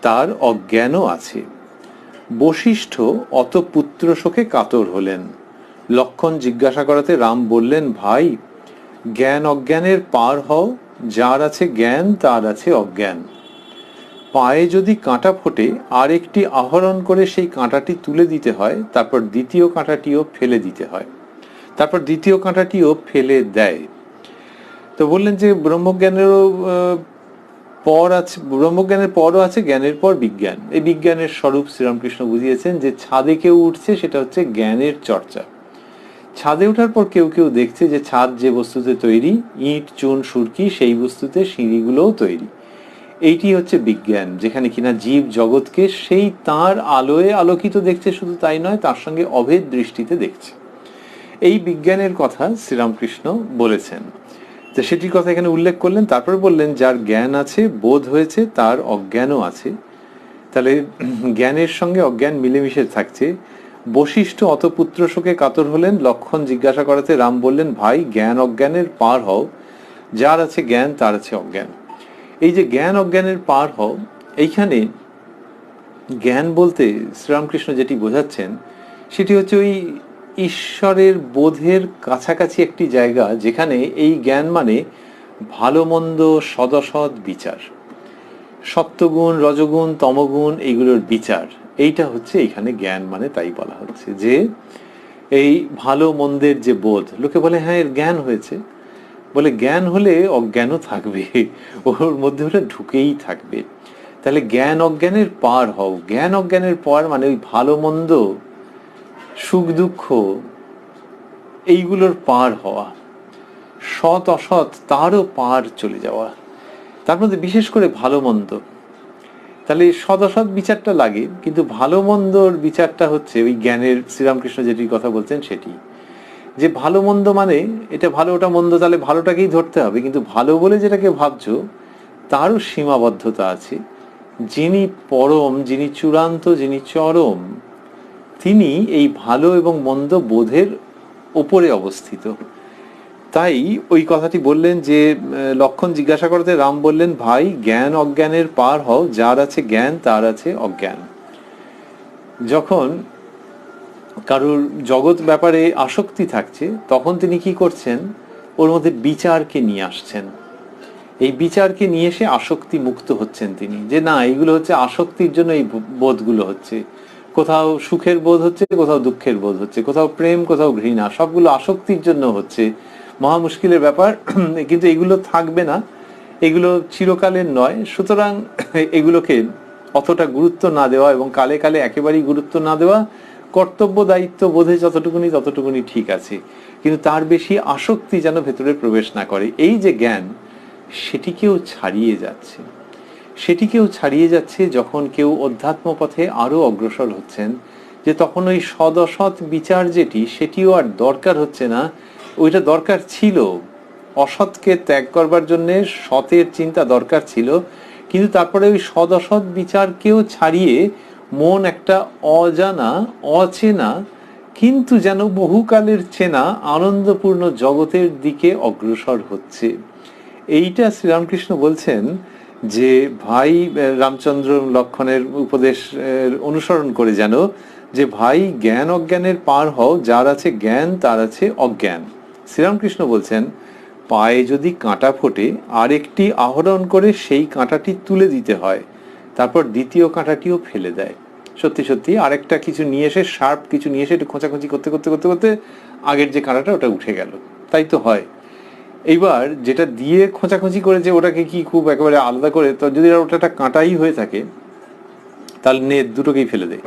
তার অজ্ঞানও আছে। বশিষ্ঠ অত পুত্র শোকে কাতর হলেন। লক্ষণ জিজ্ঞাসা করাতে রাম বললেন, ভাই জ্ঞান অজ্ঞানের পার হও, যার আছে জ্ঞান তার আছে অজ্ঞান। পায়ে যদি কাঁটা ফোটে আর একটি আহরণ করে সেই কাঁটাটি তুলে দিতে হয়, তারপর দ্বিতীয় কাঁটাটিও ফেলে দিতে হয়, তারপর দ্বিতীয় কাঁটাটিও ফেলে দেয়। তো বললেন যে ব্রহ্মজ্ঞানেরও পর আছে, ব্রহ্মজ্ঞানের পরও আছে জ্ঞানের পর বিজ্ঞান। এই বিজ্ঞানের স্বরূপ শ্রীরামকৃষ্ণ বুঝিয়েছেন যে ছাদে কেউ উঠছে, সেটা হচ্ছে জ্ঞানের চর্চা। ছাদে ওঠার পর কেউ কেউ দেখছে যে ছাদ যে বস্তুতে তৈরি, ইট চুন সুরকি, সেই বস্তুতে সিঁড়িগুলোও তৈরি। এইটি হচ্ছে বিজ্ঞান, যেখানে কিনা জীব জগৎকে সেই তার আলোয় আলোকিত দেখছে, শুধু তাই নয়, তার সঙ্গে অভেদ দৃষ্টিতে দেখছে। এই বিজ্ঞানের কথা শ্রীরামকৃষ্ণ বলেছেন, তো সেটির কথা এখানে উল্লেখ করলেন। তারপর বললেন যার জ্ঞান আছে, বোধ হয়েছে, তার অজ্ঞানও আছে। তাহলে জ্ঞানের সঙ্গে অজ্ঞান মিলেমিশে থাকছে। বশিষ্ঠ অত পুত্র শোকে কাতর হলেন। লক্ষণ জিজ্ঞাসা করাতে রাম বললেন, ভাই জ্ঞান অজ্ঞানের পার হও, যার আছে জ্ঞান তার আছে অজ্ঞান। এই যে জ্ঞান অজ্ঞানের পার হও, এইখানে জ্ঞান বলতে শ্রীরামকৃষ্ণ যেটি বোঝাচ্ছেন সেটি হচ্ছে ওই ঈশ্বরের বোধের কাছাকাছি একটি জায়গা, যেখানে এই জ্ঞান মানে ভালো মন্দ সদসৎ বিচার, সত্যগুণ রজগুণ তমগুণ এইগুলোর বিচার, এইটা হচ্ছে এখানে জ্ঞান মানে। তাই বলা হচ্ছে যে এই ভালো মন্দের যে বোধ, লোকে বলে হ্যাঁ এর জ্ঞান হয়েছে, বলে জ্ঞান হলে অজ্ঞানও থাকবে, ওর মধ্যে ওটা ঢুকেই থাকবে। তাহলে জ্ঞান অজ্ঞানের পার হও, জ্ঞান অজ্ঞানের পার মানে ওই ভালো মন্দ সুখ দুঃখ এইগুলোর পার হওয়া, সৎ অসৎ তারও পার চলে যাওয়া, তার মধ্যে বিশেষ করে ভালো মন্দ। তাহলে সদ অসৎ বিচারটা লাগে, কিন্তু ভালো মন্দর বিচারটা হচ্ছে ওই জ্ঞানের, শ্রীরামকৃষ্ণ যেটির কথা বলছেন সেটি, যে ভালো মন্দ মানে এটা ভালো ওটা মন্দ, তাহলে ভালোটাকেই ধরতে হবে, কিন্তু ভালো বলে যেটাকে ভাবছো তারও সীমাবদ্ধতা আছে। যিনি পরম, যিনি চূড়ান্ত, যিনি চরম, তিনি এই ভালো এবং মন্দ বোধের ওপরে অবস্থিত। তাই ওই কথাটি বললেন যে লক্ষণ জিজ্ঞাসা করতে রাম বললেন, ভাই জ্ঞান অজ্ঞানের পার হও, যার আছে জ্ঞান তার আছে অজ্ঞান। যখন কারোর জগৎ ব্যাপারে আসক্তি থাকছে তখন তিনি কি করছেন, ওর মধ্যে বিচারকে নিয়ে আসছেন। এই বিচারকে নিয়ে এসে আসক্তি মুক্ত হচ্ছেন তিনি, যে না এইগুলো হচ্ছে আসক্তির জন্য এই বোধগুলো হচ্ছে, কোথাও সুখের বোধ হচ্ছে, কোথাও দুঃখের বোধ হচ্ছে, কোথাও প্রেম, কোথাও ঘৃণা, সবগুলো আসক্তির জন্য হচ্ছে। মহা মুশকিলের ব্যাপার, কিন্তু এগুলো থাকবে না, এগুলো চিরকালের নয়। সুতরাং এগুলোকে অতটা গুরুত্ব না দেওয়া এবং কালে কালে একেবারেই গুরুত্ব না দেওয়া, কর্তব্য দায়িত্ব বোধে ততটুকুনি ঠিক আছে, কিন্তু তার বেশি আসক্তি যেন ভেতরে প্রবেশ না করে। এই যে জ্ঞান, সেটিকেও ছাড়িয়ে যাচ্ছে যখন কেউ অধ্যাত্ম পথে আরো অগ্রসর হচ্ছেন, যে তখন ওই সদ অসৎ বিচার যেটি, সেটিও আর দরকার হচ্ছে না। ওইটা দরকার ছিল, অসৎকে ত্যাগ করবার জন্য সতের চিন্তা দরকার ছিল, কিন্তু তারপরে ওই সদ অসৎ বিচারকেও ছাড়িয়ে মন একটা অজানা, অচেনা, কিন্তু যেন বহুকালের চেনা আনন্দপূর্ণ জগতের দিকে অগ্রসর হচ্ছে। এইটা শ্রীরামকৃষ্ণ বলছেন যে ভাই রামচন্দ্র লক্ষণের উপদেশ অনুসরণ করে, যেন যে ভাই জ্ঞান অজ্ঞানের পার হও, যার আছে জ্ঞান তার আছে অজ্ঞান। শ্রীরামকৃষ্ণ বলছেন, পায়ে যদি কাঁটা ফোটে আরেকটি আহরণ করে সেই কাঁটাটি তুলে দিতে হয়, তারপর দ্বিতীয় কাঁটাটিও ফেলে দেয়। সত্যি সত্যি আরেকটা কিছু নিয়ে এসে, শার্প কিছু নিয়ে এসে একটু খোঁচাখুচি করতে করতে করতে করতে আগের যে কাঁটাটা ওটা উঠে গেল। তাই তো হয়। এইবার যেটা দিয়ে খোঁচাখুচি করেছে ওটাকে কি খুব একেবারে আলাদা করে, তো যদি ওটা একটা কাঁটাই হয়ে থাকে তাহলে দুটোকেই ফেলে দেয়।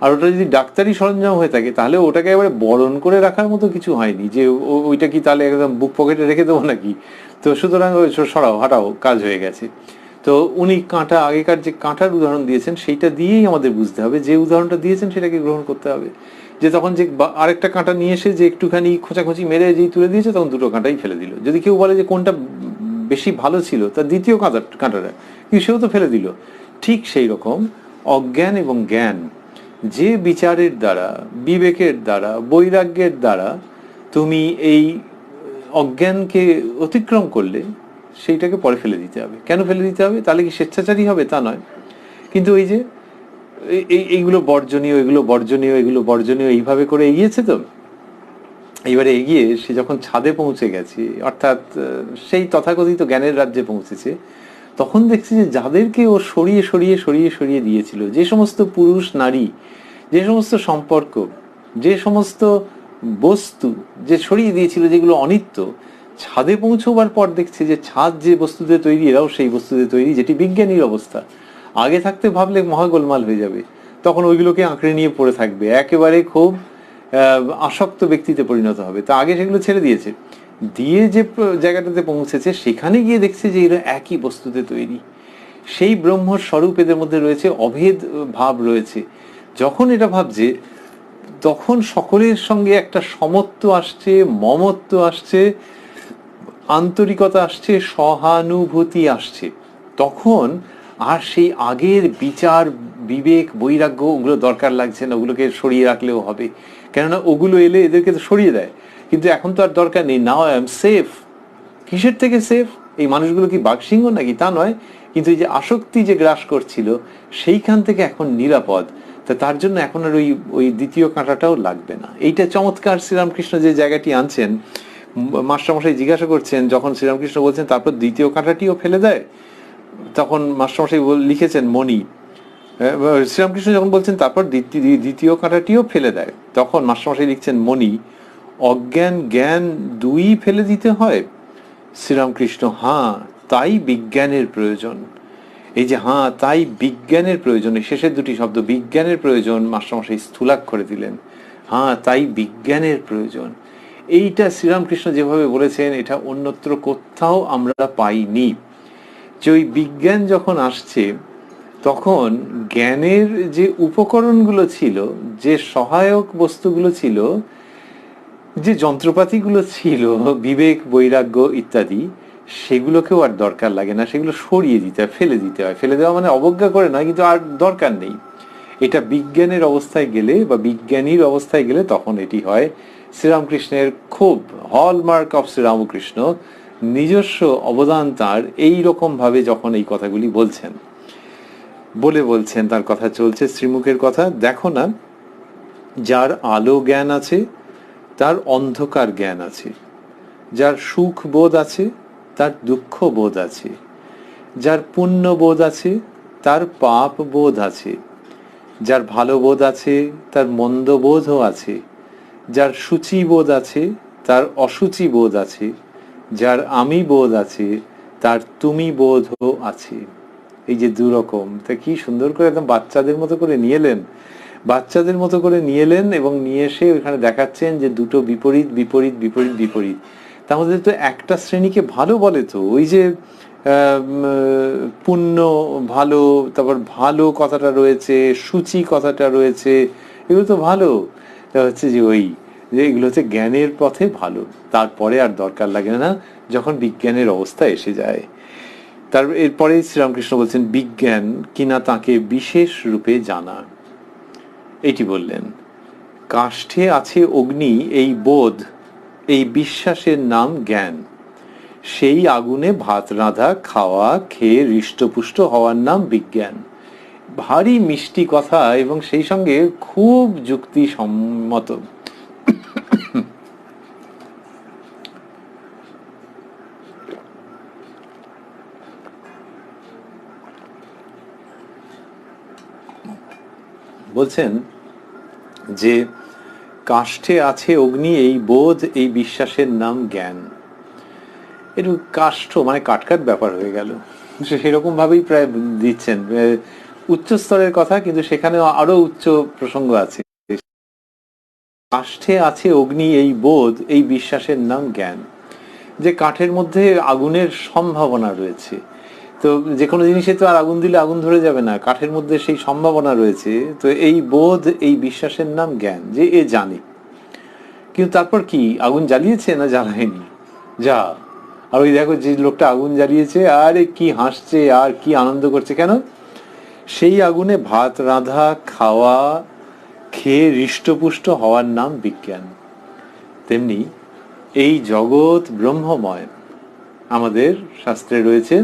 আর ওটা যদি ডাক্তারি সরঞ্জাম হয়ে থাকে তাহলে ওটাকে একেবারে বরণ করে রাখার মতো কিছু হয়নি, যে ওইটা কি তাহলে একদম বুক পকেটে রেখে দেবো নাকি। তো সুতরাং সরাও, হাঁটাও, কাজ হয়ে গেছে। তো উনি কাঁটা, আগেকার যে কাঁটার উদাহরণ দিয়েছেন সেইটা দিয়েই আমাদের বুঝতে হবে, যে উদাহরণটা দিয়েছেন সেটাকে গ্রহণ করতে হবে। যে তখন যে আরেকটা কাঁটা নিয়ে এসে যে একটুখানি খোঁচাখুচি মেরে যেই তুলে দিয়েছে, তখন দুটো কাঁটাই ফেলে দিল। যদি কেউ বলে যে কোনটা বেশি ভালো ছিল, তার দ্বিতীয় কাঁটাটা, কিন্তু সেও তো ফেলে দিল। ঠিক সেই রকম অজ্ঞান এবং জ্ঞান, যে বিচারের দ্বারা, বিবেকের দ্বারা, বৈরাগ্যের দ্বারা তুমি এই অজ্ঞানকে অতিক্রম করলে, সেইটাকে পরে ফেলে দিতে হবে। কেন ফেলে দিতে হবে? তাহলে কি স্বেচ্ছাচারী হবে? তা নয়। কিন্তু ওই যে এইগুলো বর্জনীয়, এগুলো বর্জনীয়, এগুলো বর্জনীয়, এইভাবে করে এগিয়েছে। তো এইবারে এগিয়ে সে যখন ছাদে পৌঁছে গেছে, অর্থাৎ সেই তথাকথিত জ্ঞানের রাজ্যে পৌঁছেছে, তখন দেখছি যে যাদেরকে ও সরিয়ে সরিয়ে সরিয়ে সরিয়ে দিয়েছিল, যে সমস্ত পুরুষ নারী, যে সমস্ত সম্পর্ক, যে সমস্ত বস্তু যে সরিয়ে দিয়েছিল, যেগুলো অনিত্য, ছাদে পৌঁছবার পর দেখছে যে ছাদ যে বস্তুতে তৈরি, এরাও সেই বস্তুতে তৈরি, যেটি বিজ্ঞানীর অবস্থা। আগে থাকতে ভাবলে মহা গোলমাল হয়ে যাবে, তখন ওইগুলোকে আঁকড়ে নিয়ে পড়ে থাকবে, একেবারে খুব আসক্ত ব্যক্তিতে পরিণত হবে। তা আগে সেগুলো ছেড়ে দিয়েছে, দিয়ে যে জায়গাটাতে পৌঁছেছে সেখানে গিয়ে দেখছে যে এরা একই বস্তুতে তৈরি, সেই ব্রহ্মর স্বরূপ এদের মধ্যে রয়েছে, অভেদ ভাব রয়েছে। যখন এটা ভাবছে, তখন সকলের সঙ্গে একটা সমত্ব আসছে, মমত্ব আসছে, আন্তরিকতা আসছে, সহানুভূতি আসছে। তখন আর সেই আগের বিচার, বিবেক, বৈরাগ্য, ওগুলো দরকার লাগছে না, ওগুলোকে সরিয়ে রাখলেও হবে, কেননা ওগুলো এলে এদেরকে তো সরিয়ে দেয়। কিন্তু এখন তো আর দরকার নেই, নাও আই এম সেফ। কিসের থেকে সেফ? এই মানুষগুলো কি বাঘসিংহ নাকি? তা নয়, কিন্তু এই যে আসক্তি যে গ্রাস করছিল, সেইখান থেকে এখন নিরাপদ। তা তার জন্য এখন আর ওই দ্বিতীয় কাঁটাটাও লাগবে না। এইটা চমৎকার শ্রীরামকৃষ্ণ যে জায়গাটি আনছেন। মাস্টারমশাই জিজ্ঞাসা করছেন, যখন শ্রীরামকৃষ্ণ বলছেন তারপর দ্বিতীয় কাঁটাটিও ফেলে দেয়, তখন মাস্টারমশাই লিখেছেন মণি। শ্রীরামকৃষ্ণ যখন বলছেন তারপর দ্বিতীয় কাঁটাটিও ফেলে দেয়, তখন মাস্টারমশাই লিখছেন মণি, অজ্ঞান জ্ঞান দুই ফেলে দিতে হয়? শ্রীরামকৃষ্ণ, হ্যাঁ তাই বিজ্ঞানের প্রয়োজন। এই যে হ্যাঁ তাই বিজ্ঞানের প্রয়োজন, শেষের দুটি শব্দ বিজ্ঞানের প্রয়োজন মাস্টারমশাই স্থূলাক্ষরে দিলেন। হ্যাঁ তাই বিজ্ঞানের প্রয়োজন। এইটা শ্রীরামকৃষ্ণ যেভাবে বলেছেন, এটা অন্যত্র কোথাও আমরা পাইনি। যে ওই বিজ্ঞান যখন আসছে, তখন জ্ঞানের যে উপকরণগুলো ছিল, যে সহায়ক বস্তুগুলো ছিল, যে যন্ত্রপাতিগুলো ছিল, বিবেক, বৈরাগ্য ইত্যাদি, সেগুলোকেও আর দরকার লাগে না, সেগুলো সরিয়ে দিতে হয়, ফেলে দিতে হয়। ফেলে দেওয়া মানে অবজ্ঞা করে নয়, কিন্তু আর দরকার নেই। এটা বিজ্ঞানের অবস্থায় গেলে বা বিজ্ঞানীর অবস্থায় গেলে তখন এটি হয়। শ্রীরামকৃষ্ণের খুব হলমার্ক অফ শ্রীরামকৃষ্ণ, নিজস্ব অবদান তার এই রকম ভাবে যখন এই কথাগুলি বলছেন, বলছেন, তার কথা চলছে শ্রীমুখের কথা, দেখো না, যার আলো জ্ঞান আছে তার অন্ধকার জ্ঞান আছে, যার সুখ বোধ আছে তার দুঃখ বোধ আছে, যার পুণ্য বোধ আছে তার পাপ বোধ আছে, যার ভালো বোধ আছে তার মন্দ বোধও আছে, যার সূচি বোধ আছে তার অসুচি বোধ আছে, যার আমি বোধ আছে তার তুমি বোধও আছে। এই যে দুরকম, তা কি সুন্দর করে একদম বাচ্চাদের মতো করে নিয়ে এলেন, বাচ্চাদের মতো করে নিয়ে এলেন, এবং নিয়ে এসে ওখানে দেখাচ্ছেন যে দুটো বিপরীত বিপরীত বিপরীত বিপরীত। তার মধ্যে তো একটা শ্রেণীকে ভালো বলে, তো ওই যে পুণ্য ভালো, তারপর ভালো কথাটা রয়েছে, সূচি কথাটা রয়েছে, এগুলো তো ভালো। হচ্ছে যে ওই যে এগুলো হচ্ছে জ্ঞানের পথে ভালো, তারপরে আর দরকার লাগে না যখন বিজ্ঞানের অবস্থা এসে যায়। তার এরপরে শ্রীরামকৃষ্ণ বলছেন বিজ্ঞান কিনা তাকে বিশেষ রূপে জানা। এইটি বললেন, কাষ্ঠে আছে অগ্নি এই বোধ, এই বিশ্বাসের নাম জ্ঞান, সেই আগুনে ভাত রাঁধা খাওয়া খেয়ে হৃষ্টপুষ্ট হওয়ার নাম বিজ্ঞান। ভারী মিষ্টি কথা এবং সেই সঙ্গে খুব যুক্তিসম্মত। বলছেন যে কাষ্ঠে আছে অগ্নি এই বোধ, এই বিশ্বাসের নাম জ্ঞান। একটু কাষ্ঠ মানে কাটকাট ব্যাপার হয়ে গেল, সেরকম ভাবেই প্রায় দিচ্ছেন, উচ্চ স্তরের কথা, কিন্তু সেখানে আরো উচ্চ প্রসঙ্গ আছে। কাষ্ঠে আছে অগ্নি এই বোধ, এই বিশ্বাসের নাম জ্ঞান। যে কাঠের মধ্যে আগুনের সম্ভাবনা রয়েছে, তো যে কোনো জিনিসে তো আর আগুন দিলে আগুন ধরে যাবে না, কাঠের মধ্যে সেই সম্ভাবনা রয়েছে, তো এই বোধ, এই বিশ্বাসের নাম জ্ঞান, যে এ জানে। কিন্তু তারপর কি, আগুন জ্বালিয়েছে না জ্বালায়নি, যা, আর ওই দেখো যে লোকটা আগুন জ্বালিয়েছে, আরে কি হাসছে আর কি আনন্দ করছে, কেন? সেই আগুনে ভাত রাঁধা খাওয়া খেয়ে হৃষ্টপুষ্ট হওয়ার নাম বিজ্ঞান। তেমনি এই জগৎ ব্রহ্মময়। আমাদের শাস্ত্রে রয়েছে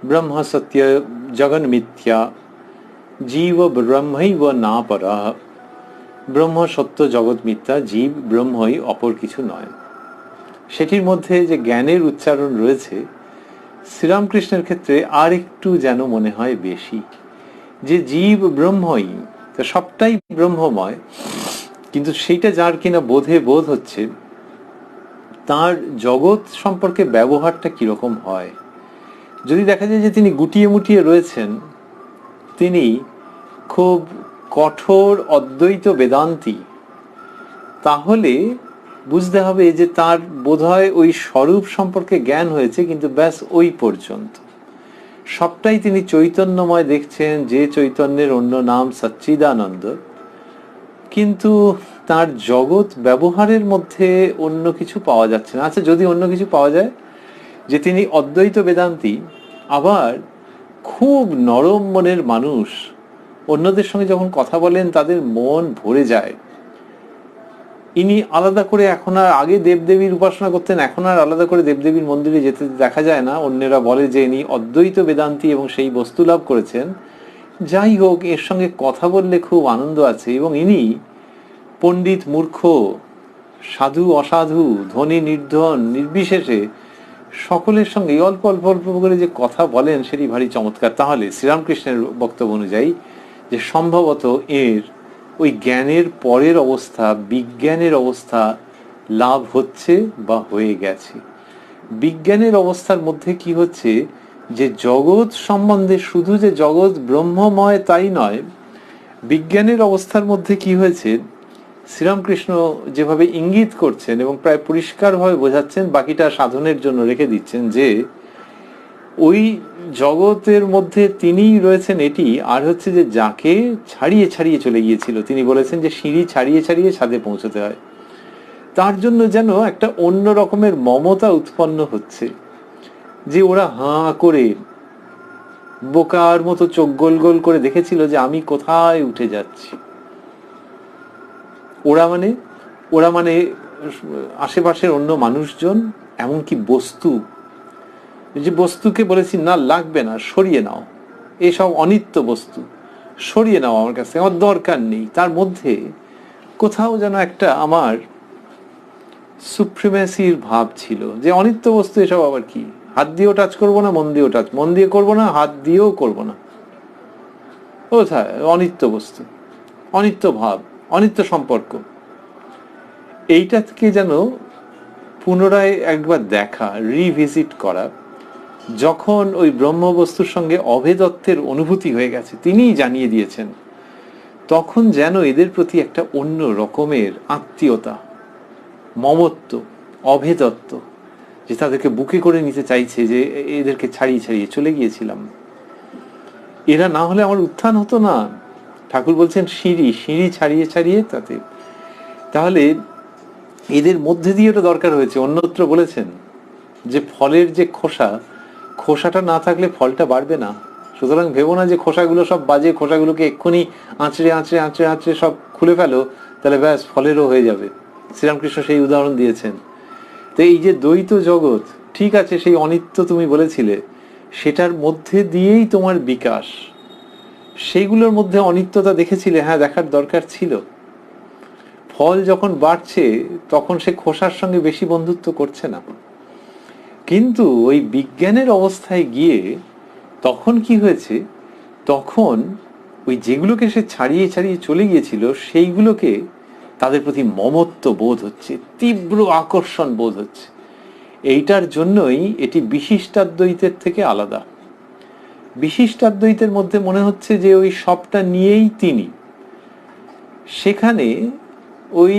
ব্রহ্ম সত্য জগন মিথ্যা জীব ব্রহ্মৈব না পরা। ব্রহ্ম সত্য, জগৎ মিথ্যা, জীব ব্রহ্মই, অপর কিছু নয়। সেটির মধ্যে যে জ্ঞানের উচ্চারণ রয়েছে শ্রীরামকৃষ্ণের ক্ষেত্রে আর একটু যেন মনে হয় বেশি, যে জীব ব্রহ্মই, তো সবটাই ব্রহ্মময়, কিন্তু সেইটা যার কিনা বোধে বোধ হচ্ছে, তার জগৎ সম্পর্কে ব্যবহারটা কিরকম হয়। যদি দেখা যায় যে তিনি গুটিয়ে মুটিয়ে রয়েছেন, তিনি খুব কঠোর অদ্বৈত বেদান্তি, তাহলে বুঝতে হবে যে তার বোধহয় ওই স্বরূপ সম্পর্কে জ্ঞান হয়েছে, কিন্তু ব্যাস ওই পর্যন্ত। সবটাই তিনি চৈতন্যময় দেখছেন, যে চৈতন্যের অন্য নাম সচ্চিদানন্দ, কিন্তু তার জগৎ ব্যবহারের মধ্যে অন্য কিছু পাওয়া যাচ্ছে না। আচ্ছা, যদি অন্য কিছু পাওয়া যায়, যে তিনি অদ্বৈত বেদান্তি, আবার খুব নরম মনের মানুষ, অন্যদের সঙ্গে যখন কথা বলেন তাদের মন ভরে যায়। ইনি আলাদা করে এখন আর, আগে দেবদেবীর উপাসনা করতেন, এখন আর আলাদা করে দেবদেবীর মন্দিরে যেতে দেখা যায় না। অন্যেরা বলে যে ইনি অদ্বৈত বেদান্তি এবং সেই বস্তু লাভ করেছেন। যাই হোক, এর সঙ্গে কথা বললে খুব আনন্দ আছে। এবং ইনি পণ্ডিত মূর্খ, সাধু অসাধু, ধনী নির্ধন নির্বিশেষে সকলের সঙ্গে অল্প অল্প অল্প করে যে কথা বলেন, সেটি ভারী চমৎকার। তাহলে শ্রীরামকৃষ্ণের বক্তব্য অনুযায়ী যে সম্ভবত এর ওই জ্ঞানের পরের অবস্থা, বিজ্ঞানের অবস্থা লাভ হচ্ছে বা হয়ে গেছে। বিজ্ঞানের অবস্থার মধ্যে কি হচ্ছে, যে জগৎ সম্বন্ধে শুধু যে জগৎ ব্রহ্মময় তাই নয়, বিজ্ঞানের অবস্থার মধ্যে কি হয়েছে, শ্রীরামকৃষ্ণ যেভাবে ইঙ্গিত করছেন এবং প্রায় পরিষ্কারভাবে বোঝাচ্ছেন, বাকিটা সাধনের জন্য রেখে দিচ্ছেন, যে ওই জগতের মধ্যে তিনিই রয়েছেন এটি, আর হচ্ছে যে যাকে ছাড়িয়ে ছাড়িয়ে চলে গিয়েছিল, তিনি বলেছেন যে সিঁড়ি ছাড়িয়ে ছাড়িয়ে ছাদে পৌঁছতে হয়, তার জন্য যেন একটা অন্য রকমের মমতা উৎপন্ন হচ্ছে, যে ওরা হাঁ করে বোকার মতো চোখ গোল গোল করে দেখেছিল যে আমি কোথায় উঠে যাচ্ছি। ওরা মানে আশেপাশের অন্য মানুষজন, এমনকি বস্তু, যে বস্তুকে বলেছি না লাগবে না, সরিয়ে নাও, এসব অনিত্য বস্তু সরিয়ে নাও আমার কাছে, আমার দরকার নেই। তার মধ্যে কোথাও যেন একটা আমার সুপ্রিমেসির ভাব ছিল, যে অনিত্য বস্তু এসব আবার কি, হাত দিয়েও টাচ করবো না, মন দিয়ে করবো না, হাত দিয়েও করবো না, কোথায় অনিত্য বস্তু, অনিত্য ভাব, অনিত্য সম্পর্ক। এইটাকে যেন পুনরায় একবার দেখা, রিভিজিট করা, যখন ওই ব্রহ্মবস্তুর সঙ্গে অভেদত্বের অনুভূতি হয়ে গেছে, তিনিই জানিয়ে দিয়েছেন, তখন যেন এদের প্রতি একটা অন্য রকমের আত্মীয়তা, মমত্ব, অভেদত্ব, যে তাদেরকে বুকে করে নিতে চাইছে, যে এদেরকে ছাড়িয়ে ছাড়িয়ে চলে গিয়েছিলাম, এরা না হলে আমার উত্থান হতো না। ঠাকুর বলছেন সিঁড়ি সিঁড়ি ছাড়িয়ে ছাড়িয়ে তাতে, তাহলে এদের মধ্যে দিয়ে এটা দরকার হয়েছে। অন্যত্র বলেছেন যে ফলের যে খোসাটা না থাকলে ফলটা বাড়বে না, সুতরাং ভেবো না যে খোসাগুলো সব বাজে, খোসাগুলোকে এক্ষুনি আঁচড়ে আঁচড়ে আঁচড়ে আঁচড়ে সব খুলে ফেলো, তাহলে ব্যাস ফলেরও হয়ে যাবে। শ্রীরামকৃষ্ণ সেই উদাহরণ দিয়েছেন। তো এই যে দ্বৈত জগৎ, ঠিক আছে, সেই অনিত্য তুমি বলেছিলে, সেটার মধ্যে দিয়েই তোমার বিকাশ, সেইগুলোর মধ্যে অনিত্যতা দেখেছিলে, হ্যাঁ দেখার দরকার ছিল। ফল যখন বাড়ছে তখন সে খোসার সঙ্গে বেশি বন্ধুত্ব করছে না, কিন্তু ওই বিজ্ঞানের অবস্থায় গিয়ে তখন কি হয়েছে, তখন ওই যেগুলোকে সে ছাড়িয়ে ছাড়িয়ে চলে গিয়েছিল সেইগুলোকে তাদের প্রতি মমত্ব বোধ হচ্ছে, তীব্র আকর্ষণ বোধ হচ্ছে। এইটার জন্যই এটি বিশিষ্টাদ্বৈতের থেকে আলাদা। বিশিষ্টাদ্বৈতের মধ্যে মনে হচ্ছে যে ওই সবটা নিয়েই তিনি, সেখানে ওই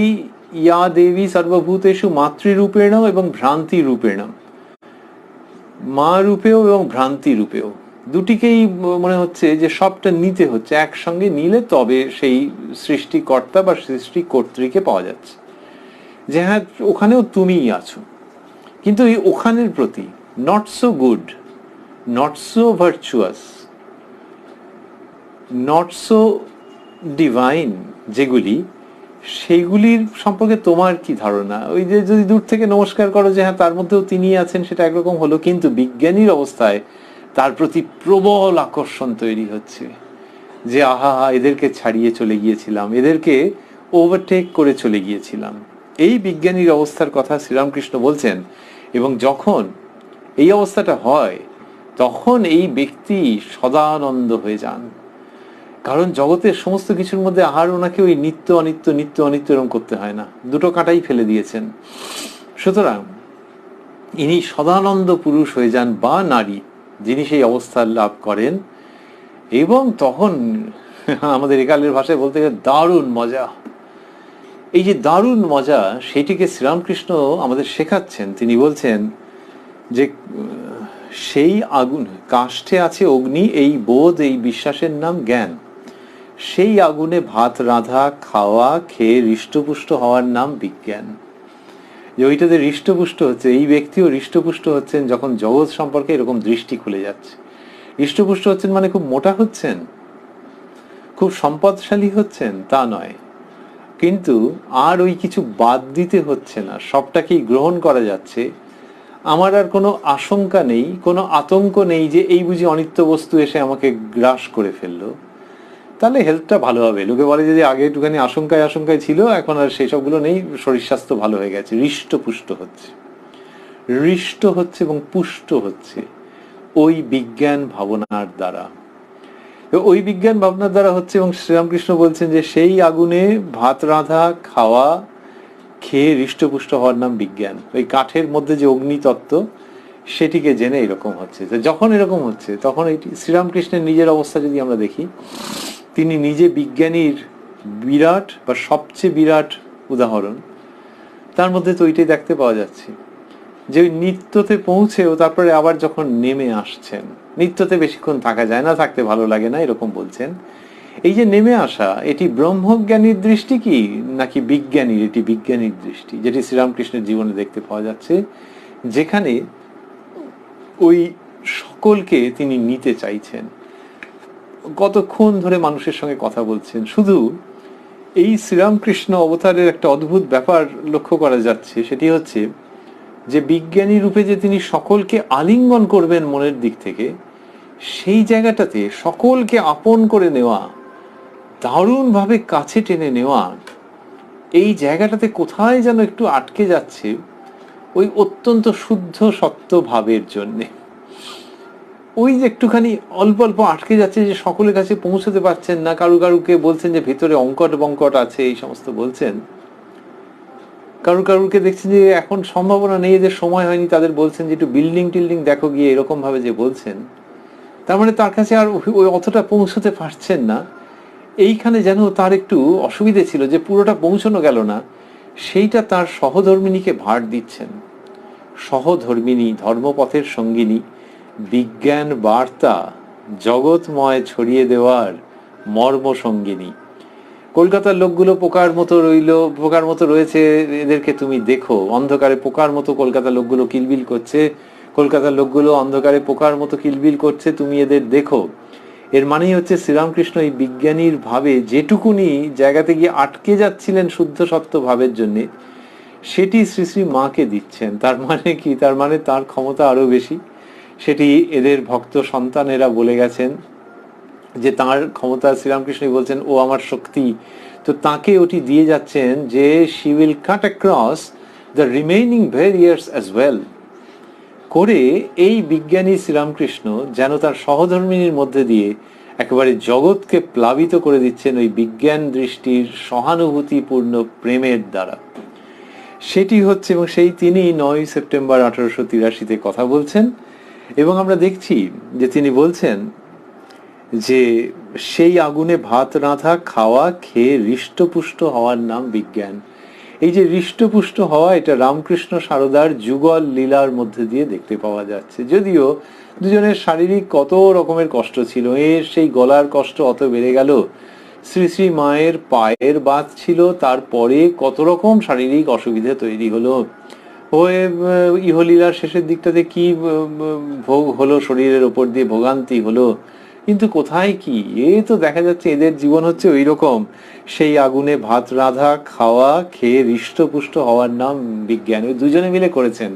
ইয়া দেবী সর্বভূতেষু মাতৃরূপেণ এবং ভ্রান্তি রূপেণ, মা রূপেও এবং ভ্রান্তি রূপেও, দুটিকেই মনে হচ্ছে যে সবটা নিতে হচ্ছে, একসঙ্গে নিলে তবে সেই সৃষ্টিকর্তা বা সৃষ্টিকর্ত্রীকে পাওয়া যাচ্ছে, যে হ্যাঁ ওখানেও তুমিই আছো। কিন্তু এই ওখানের প্রতি not so good, not so virtuous, not so divine যেগুলি, সেইগুলির সম্পর্কে তোমার কি ধারণা? ওই যে যদি দূর থেকে নমস্কার করো যে হ্যাঁ তার মধ্যেও তিনি আছেন, সেটা একরকম হলো, কিন্তু বিজ্ঞানীর অবস্থায় তার প্রতি প্রবল আকর্ষণ তৈরি হচ্ছে, যে আহা এদেরকে ছাড়িয়ে চলে গিয়েছিলাম, এদেরকে ওভারটেক করে চলে গিয়েছিলাম। এই বিজ্ঞানীর অবস্থার কথা শ্রীরামকৃষ্ণ বলছেন। এবং যখন এই অবস্থাটা হয় তখন এই ব্যক্তি সদানন্দ হয়ে যান, কারণ জগতের সমস্ত কিছুর মধ্যে আহার ওনাকে ওই নিত্য অনিত্য নিত্য অনিত্য এরকম করতে হয় না, দুটো কাঁটাই ফেলে দিয়েছেন। সুতরাং ইনি সদানন্দ পুরুষ হয়ে যান বা নারী, যিনি সেই অবস্থা লাভ করেন। এবং তখন আমাদের একালের ভাষায় বলতে গেলে দারুণ মজা। এই যে দারুণ মজা, সেটিকে শ্রীরামকৃষ্ণ আমাদের শেখাচ্ছেন। তিনি বলছেন যে সেই আগুন, কাষ্ঠে আছে অগ্নি, এই বোধ এই বিশ্বাসের নাম জ্ঞান, সেই আগুনে ভাত রাঁধা খাওয়া খেয়ে হৃষ্টপুষ্ট হওয়ার নাম বিজ্ঞান। যে ওইটাতে হৃষ্টপুষ্ট হচ্ছে, এই ব্যক্তিও হৃষ্টপুষ্ট হচ্ছেন যখন জগৎ সম্পর্কে এরকম দৃষ্টি খুলে যাচ্ছে। হৃষ্টপুষ্ট হচ্ছেন মানে খুব মোটা হচ্ছেন, খুব সম্পদশালী হচ্ছেন তা নয়, কিন্তু আর ওই কিছু বাদ দিতে হচ্ছে না, সবটাকেই গ্রহণ করা যাচ্ছে। আমার আর কোনো আশঙ্কা নেই, কোনো আতঙ্ক নেই যে এই বুঝি অনিত্য বস্তু এসে আমাকে গ্রাস করে ফেললো, তাহলে হেলথটা ভালো হবে। লোকে বলে যদি আগে একটুখানি আশঙ্কায় ছিল, এখন আর সেই সবগুলো নেই, শরীর স্বাস্থ্য ভালো হয়ে গেছে। হৃষ্টপুষ্ট হচ্ছে এবং পুষ্ট হচ্ছে ওই বিজ্ঞান ভাবনার দ্বারা। ওই বিজ্ঞান ভাবনার দ্বারা হচ্ছে, এবং শ্রীরামকৃষ্ণ বলছেন যে সেই আগুনে ভাত রাঁধা খাওয়া খেয়ে হৃষ্টপুষ্ট হওয়ার নাম বিজ্ঞান। ওই কাঠের মধ্যে যে অগ্নিতত্ত্ব, সেটিকে জেনে এরকম হচ্ছে। যখন এরকম হচ্ছে তখন এই শ্রীরামকৃষ্ণের নিজের অবস্থা যদি আমরা দেখি, তিনি নিজে বিজ্ঞানীর বিরাট বা সবচেয়ে বিরাট উদাহরণ, তার মধ্যে তো ওইটাই দেখতে পাওয়া যাচ্ছে। যে ওই নিত্যতে পৌঁছেও তারপরে আবার যখন নেমে আসছেন, নিত্যতে বেশিক্ষণ থাকা যায় না, থাকতে ভালো লাগে না, এরকম বলছেন। এই যে নেমে আসা, এটি ব্রহ্মজ্ঞানীর দৃষ্টি কি নাকি বিজ্ঞানীর? এটি বিজ্ঞানীর দৃষ্টি, যেটি শ্রীরামকৃষ্ণের জীবনে দেখতে পাওয়া যাচ্ছে, যেখানে ওই সকলকে তিনি নিতে চাইছেন। কতক্ষণ ধরে মানুষের সঙ্গে কথা বলছেন। শুধু এই শ্রীরামকৃষ্ণ অবতারের একটা অদ্ভুত ব্যাপার লক্ষ্য করা যাচ্ছে, সেটি হচ্ছে যে বিজ্ঞানী রূপে যে তিনি সকলকে আলিঙ্গন করবেন মনের দিক থেকে, সেই জায়গাটাতে সকলকে আপন করে নেওয়া, দারুণভাবে কাছে টেনে নেওয়া, এই জায়গাটাতে কোথায় যেন একটু আটকে যাচ্ছে ওই অত্যন্ত শুদ্ধ সত্য ভাবের জন্যে। ওই যে একটুখানি অল্প অল্প আটকে যাচ্ছে, যে সকলের কাছে পৌঁছতে পারছেন না। কারুকে বলছেন যে ভিতরে অঙ্কট বঙ্কট আছে, এই সমস্ত বলছেন। কারুকে দেখছেন যে এখন সম্ভাবনা নেই, এদের সময় হয়নি, তাদের বলছেন যে একটু বিল্ডিং টিল্ডিং দেখো গিয়ে, এরকম ভাবে যে বলছেন। তার মানে তার কাছে আর ওই অতটা পৌঁছতে পারছেন না। এইখানে যেন তার একটু অসুবিধে ছিল, যে পুরোটা পৌঁছানো গেল না, সেইটা তার সহধর্মিনীকে ভার দিচ্ছেন। সহধর্মিনী, ধর্মপথের সঙ্গিনী, বিজ্ঞান বার্তা জগৎময় ছড়িয়ে দেওয়ার মর্ম সঙ্গিনী। কলকাতার লোকগুলো পোকার মতো রয়েছে, এদেরকে তুমি দেখো। অন্ধকারে পোকার মতো কলকাতার লোকগুলো কিলবিল করছে, কলকাতার লোকগুলো অন্ধকারে পোকার মতো কিলবিল করছে, তুমি এদের দেখো। এর মানেই হচ্ছে শ্রীরামকৃষ্ণ এই বিজ্ঞানীর ভাবে যেটুকুনি জায়গাতে গিয়ে আটকে যাচ্ছিলেন শুদ্ধ সত্য ভাবের জন্য, সেটি শ্রী শ্রী মাকে দিচ্ছেন। তার মানে কি? তার মানে তার ক্ষমতা আরো বেশি। সেটি এদের ভক্ত সন্তানেরা বলে গেছেন যে তার ক্ষমতা, শ্রীরামকৃষ্ণ বলছেন ও আমার শক্তি। তো তাকে ওটি দিয়ে যাচ্ছেন যে she will cut across the remaining barriers as well, করে এই বিজ্ঞানী শ্রীরামকৃষ্ণ যেন তার সহধর্মিনীর মধ্যে দিয়ে একেবারে জগৎকে প্লাবিত করে দিচ্ছেন ওই বিজ্ঞান দৃষ্টির সহানুভূতিপূর্ণ প্রেমের দ্বারা। সেটি হচ্ছে, এবং সেই তিনি 9 সেপ্টেম্বর 1883 কথা বলছেন। এবং আমরা দেখছি যে তিনি বলছেন যে সেই আগুনে ভাত রাঁধা খাওয়া খেয়ে হৃষ্টপুষ্ট হওয়ার নাম বিজ্ঞান। এই যে হৃষ্টপুষ্ট হওয়া, এটা রামকৃষ্ণ সারদার যুগল লীলার মধ্যে দিয়ে দেখতে পাওয়া যাচ্ছে। যদিও দুজনের শারীরিক কত রকমের কষ্ট ছিল, এর সেই গলার কষ্ট অত বেড়ে গেল, শ্রী শ্রী মায়ের পায়ের বাত ছিল, তারপরে কত রকম শারীরিক অসুবিধা তৈরি হলো। ওই ইহলীলার শেষের দিকটাতে কি ভোগ হলো, শরীরের ওপর দিয়ে ভোগান্তি হলো, কিন্তু কোথায় কি, এ তো দেখা যাচ্ছে এদের জীবন হচ্ছে ওই রকম, সেই আগুনে ভাত রাঁধা খাওয়া খেয়ে হৃষ্টপুষ্ট হওয়ার নাম বিজ্ঞান। ওই দুজনে মিলে করেছেন,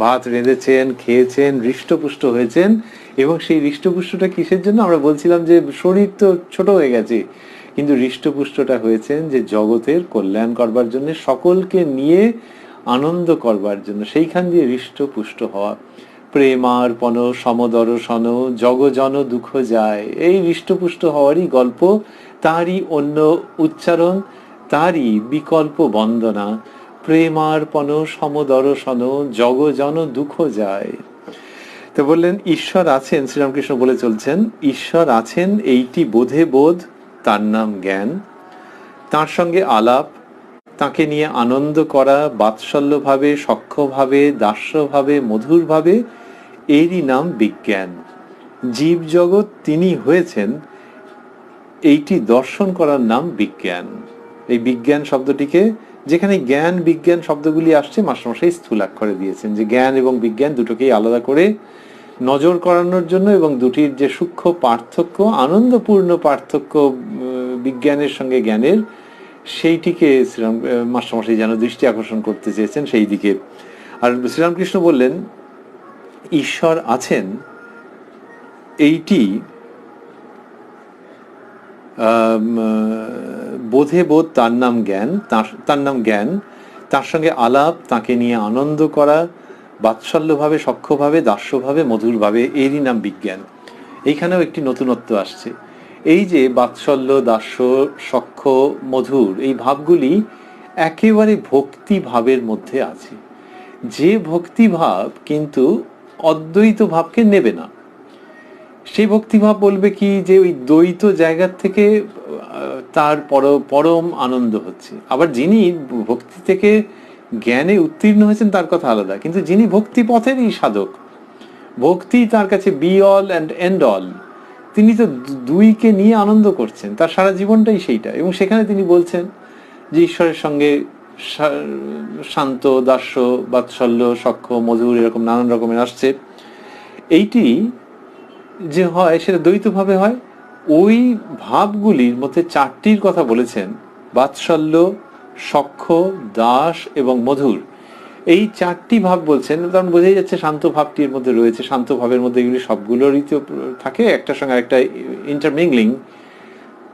ভাত রেঁধেছেন, খেয়েছেন, হৃষ্টপুষ্ট হয়েছেন। এবং সেই হৃষ্টপুষ্টটা কিসের জন্য? আমরা বলছিলাম যে শরীর তো ছোট হয়ে গেছে, কিন্তু হৃষ্টপুষ্টটা হয়েছেন যে জগতের কল্যাণ করবার জন্য, সকলকে নিয়ে আনন্দ করবার জন্য, সেইখান দিয়ে হৃষ্টপুষ্ট হওয়া। প্রেমার্পণ সমদর্শন জগজন দুঃখ যায়, এই হৃষ্টপুষ্ট হওয়ারই গল্প, তারই অন্য উচ্চারণ, তারই বিকল্প বন্দনা। প্রেমার্পণ সমদর্শন জগজন দুঃখ যায়। তো বললেন ঈশ্বর আছেন, শ্রীরামকৃষ্ণ বলে চলছেন, ঈশ্বর আছেন এইটি বোধে বোধ, তার নাম জ্ঞান। তার সঙ্গে আলাপ, তাকে নিয়ে আনন্দ করা, বাৎসল্যভাবে, সখ্যভাবে, দাস্যভাবে, মধুরভাবে, এরই নাম বিজ্ঞান। জীব জগৎ তিনি হয়েছেন, এইটি দর্শন করার নাম বিজ্ঞান। এই বিজ্ঞান শব্দটিকে, যেখানে জ্ঞান বিজ্ঞান শব্দগুলি আসছে, মাস্টারমশাই স্থূলাক্ষরে দিয়েছেন যে জ্ঞান এবং বিজ্ঞান দুটোকেই আলাদা করে নজর করানোর জন্য, এবং দুটির যে সূক্ষ্ম পার্থক্য, আনন্দপূর্ণ পার্থক্য বিজ্ঞানের সঙ্গে জ্ঞানের, সেইটিকে মাস্টারমশাই যেন দৃষ্টি আকর্ষণ করতে চেয়েছেন সেই দিকে। আর শ্রীরামকৃষ্ণ বললেন ঈশ্বর আছেন এইটি বোধে বোধ, তার নাম জ্ঞান, তার নাম জ্ঞান। তার সঙ্গে আলাপ, তাকে নিয়ে আনন্দ করা, বাৎসল্যভাবে, সখ্যভাবে, দাস্যভাবে, মধুরভাবে, এরই নাম বিজ্ঞান। এইখানেও একটি নতুনত্ব আসছে। এই যে বাৎসল্য, দাস্য, সখ্য, মধুর, এই ভাবগুলি একেবারে ভক্তি ভাবের মধ্যে আছে। যে ভক্তিভাব কিন্তু অদ্বৈত ভাবকে নেবে না, সেই ভক্তিভাব বলবে কি যে ওই দ্বৈত জায়গার থেকে তার পরম আনন্দ হচ্ছে। আবার যিনি ভক্তি থেকে জ্ঞানে উত্তীর্ণ হয়েছেন তার কথা আলাদা, কিন্তু যিনি ভক্তি পথেরই সাধক, ভক্তি তার কাছে be all and end all, তিনি তো দুইকে নিয়ে আনন্দ করছেন, তার সারা জীবনটাই সেইটা। এবং সেখানে তিনি বলছেন যে ঈশ্বরের সঙ্গে শান্ত, দাস্য, বাৎসল্য, সখ্য, মধুর, এরকম নানান রকমের আসছে। এইটি যে হয় সেটা দ্বৈতভাবে হয়। ওই ভাবগুলির মধ্যে চারটির কথা বলেছেন, বাৎসল্য, সখ্য, দাস এবং মধুর। এই চারটি ভাব বলছেন, কারণ বোঝাই যাচ্ছে শান্ত ভাবটির মধ্যে রয়েছে। শান্ত ভাবের মধ্যে এগুলি সবগুলোরই তো থাকে একটার সঙ্গে একটা ইন্টারমিংলিং।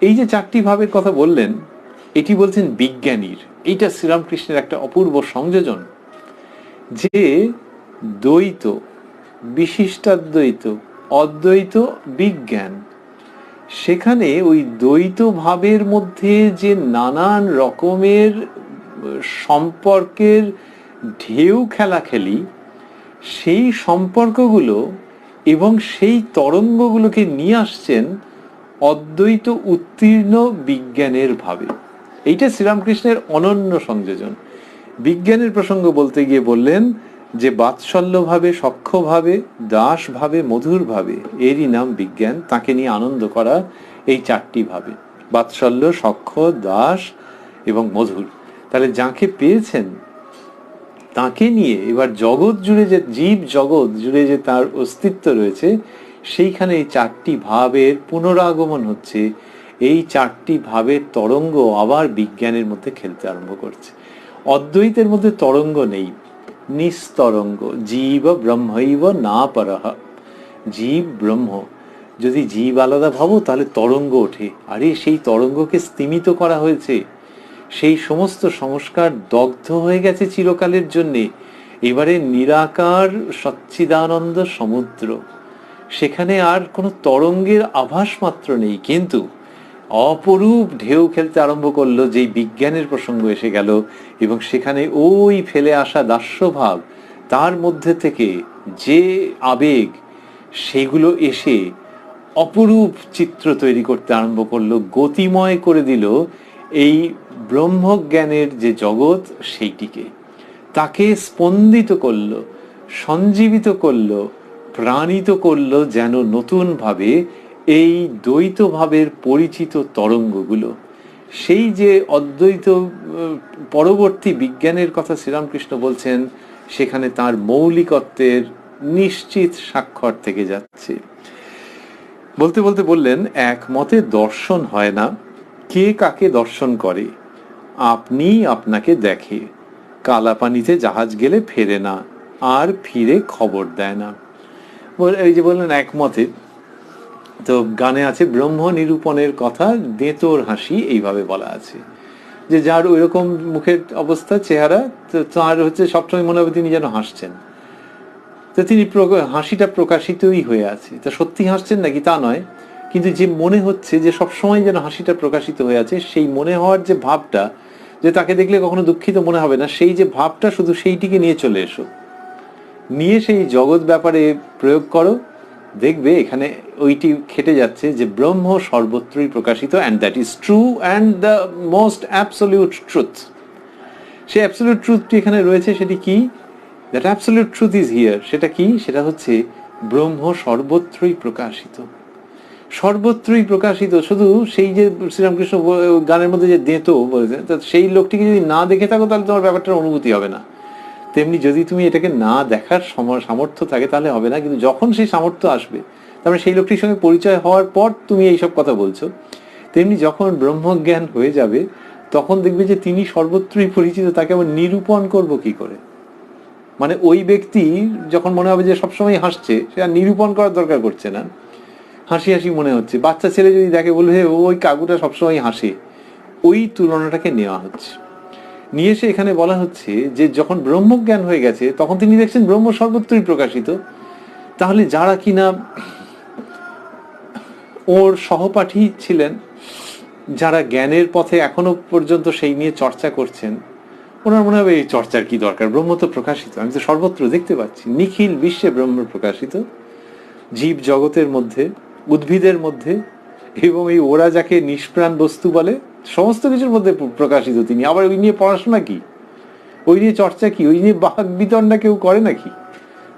এই যে চারটি ভাবের কথা বললেন, এটি বলছেন বিজ্ঞানীর। এইটা শ্রীরামকৃষ্ণের একটা অপূর্ব সংযোজন, যে দ্বৈত, বিশিষ্টাদ্বৈত, অদ্বৈত, বিজ্ঞান, সেখানে ওই দ্বৈত ভাবের মধ্যে যে নানান রকমের সম্পর্কের ঢেউ খেলাখেলি, সেই সম্পর্কগুলো এবং সেই তরঙ্গগুলোকে নিয়ে আসছেন অদ্বৈত উত্তীর্ণ বিজ্ঞানের ভাবে। এইটা শ্রীরামকৃষ্ণের অনন্য সংযোজন। বিজ্ঞানের প্রসঙ্গ বলতে গিয়ে বললেন যে বাৎসল্য ভাবে, সখ্য ভাবে, দাস ভাবে, মধুর ভাবে, এরই নাম বিজ্ঞান। তাকে নিয়ে আনন্দ করা এই চারটি ভাবে, বাৎসল্য, সখ্য, দাস এবং মধুর। তাহলে যাকে পেয়েছেন তাকে নিয়ে এবার জগৎ জুড়ে, যে জীব জগৎ জুড়ে যে তার অস্তিত্ব রয়েছে, সেইখানে এই চারটি ভাবের পুনরাগমন হচ্ছে। এই চারটি ভাবের তরঙ্গ আবার বিজ্ঞানের মধ্যে খেলতে আরম্ভ করছে। অদ্বৈতের মধ্যে তরঙ্গ নেই, নিস্তরঙ্গ। জীব ব্রহ্মৈব না পরহ, জীব ব্রহ্ম। যদি জীব আলাদা ভাবো তাহলে তরঙ্গ ওঠে। আরে সেই তরঙ্গকে স্তিমিত করা হয়েছে, সেই সমস্ত সংস্কার দগ্ধ হয়ে গেছে চিরকালের জন্যে। এবারে নিরাকার সচ্চিদানন্দ সমুদ্র, সেখানে আর কোনো তরঙ্গের আভাস মাত্র নেই, কিন্তু অপরূপ ঢেউ খেলতে আরম্ভ করলো যেই বিজ্ঞানের প্রসঙ্গ এসে গেল। এবং সেখানে ওই ফেলে আসা দাস্যভাব, তার মধ্যে থেকে যে আবেগ, সেগুলো এসে অপরূপ চিত্র তৈরি করতে আরম্ভ করলো, গতিময় করে দিল এই ব্রহ্মজ্ঞানের যে জগৎ, সেইটিকে। তাকে স্পন্দিত করলো, সঞ্জীবিত করলো, প্রাণিত করলো যেন নতুনভাবে এই দ্বৈত ভাবের পরিচিত তরঙ্গগুলো। সেই যে অদ্বৈত পরবর্তী বিজ্ঞানের কথা শ্রীরামকৃষ্ণ বলছেন, সেখানে তার মৌলিকত্বের নিশ্চিত স্বাক্ষর থেকে যাচ্ছে। বলতে বলতে বললেন, এক মতে দর্শন হয় না, কে কাকে দর্শন করে, আপনি আপনাকে দেখে। কালাপানিতে জাহাজ গেলে ফেরে না, আর ফিরে খবর দেয় না। এই যে বললেন একমতে, তো গানে আছে ব্রহ্ম নিরূপণের কথা দেতোর হাসি, এইভাবে বলা আছে যে যার ওই রকম মুখের অবস্থা, চেহারা, তার হচ্ছে সবসময় মনে হবে তিনি যেন হাসছেন। তো তিনি হাসিটা প্রকাশিতই হয়ে আছে। তা সত্যি হাসছেন নাকি তা নয়, কিন্তু যে মনে হচ্ছে যে সবসময় যেন হাসিটা প্রকাশিত হয়ে আছে, সেই মনে হওয়ার যে ভাবটা, যে তাকে দেখলে কখনো দুঃখিত মনে হবে না, সেই যে ভাবটা, শুধু সেইটিকে নিয়ে চলে এসো, নিয়ে সেই জগৎ ব্যাপারে প্রয়োগ করো। দেখবে এখানে ওইটি খেটে যাচ্ছে যে ব্রহ্ম সর্বত্রই প্রকাশিত, and that is true and the most absolute truth. সেই অ্যাবসলিউট ট্রুথটি এখানে রয়েছে। সেটি কি? That absolute truth is here. সেটা কি? সেটা হচ্ছে ব্রহ্ম সর্বত্রই প্রকাশিত, সর্বত্রই প্রকাশিত। শুধু সেই যে শ্রীরামকৃষ্ণ গানের মধ্যে যে দেতো বলেছেন, সেই লোকটিকে যদি না দেখে থাকো তাহলে তোমার ব্যাপারটার অনুভূতি হবে না। তেমনি যদি তুমি এটাকে না দেখার সামর্থ্য থাকে তাহলে হবে না, কিন্তু যখন সেই সামর্থ্য আসবে, তারপরে সেই লোকটির সঙ্গে পরিচয় হওয়ার পর তুমি এইসব কথা বলছো, তেমনি যখন ব্রহ্মজ্ঞান হয়ে যাবে তখন দেখবে যে তিনি সর্বত্রই পরিচিত। তাকে আবার নিরূপণ করবো কি করে? মানে ওই ব্যক্তি যখন মনে হবে যে সবসময় হাসছে, সে আর নিরূপণ করার দরকার করছে না, হাসি হাসি মনে হচ্ছে। বাচ্চা ছেলে যদি দেখে বলবে ওই কাকুটা সবসময় হাসে, ওই তুলনাটাকে নেওয়া হচ্ছে। নিয়ে এসে এখানে বলা হচ্ছে যে যখন ব্রহ্মজ্ঞান হয়ে গেছে তখন তিনি দেখছেন ব্রহ্ম সর্বত্রই প্রকাশিত। তাহলে যারা কিনা ওর সহপাঠী ছিলেন, যারা জ্ঞানের পথে এখনো পর্যন্ত সেই নিয়ে চর্চা করছেন, ওনার মনে হবে এই চর্চার কি দরকার, ব্রহ্ম তো প্রকাশিত, আমি তো সর্বত্র দেখতে পাচ্ছি, নিখিল বিশ্বে ব্রহ্ম প্রকাশিত, জীব জগতের মধ্যে, উদ্ভিদের মধ্যে, এবং এই ওরা যাকে নিষ্প্রাণ বস্তু বলে সমস্ত কিছুর মধ্যে প্রকাশিত তিনি। আবার ওই নিয়ে পড়াশোনা কি? ওই নিয়ে চর্চা কি, ওই নিয়ে বাক বিতণ্ডা কেউ করে নাকি?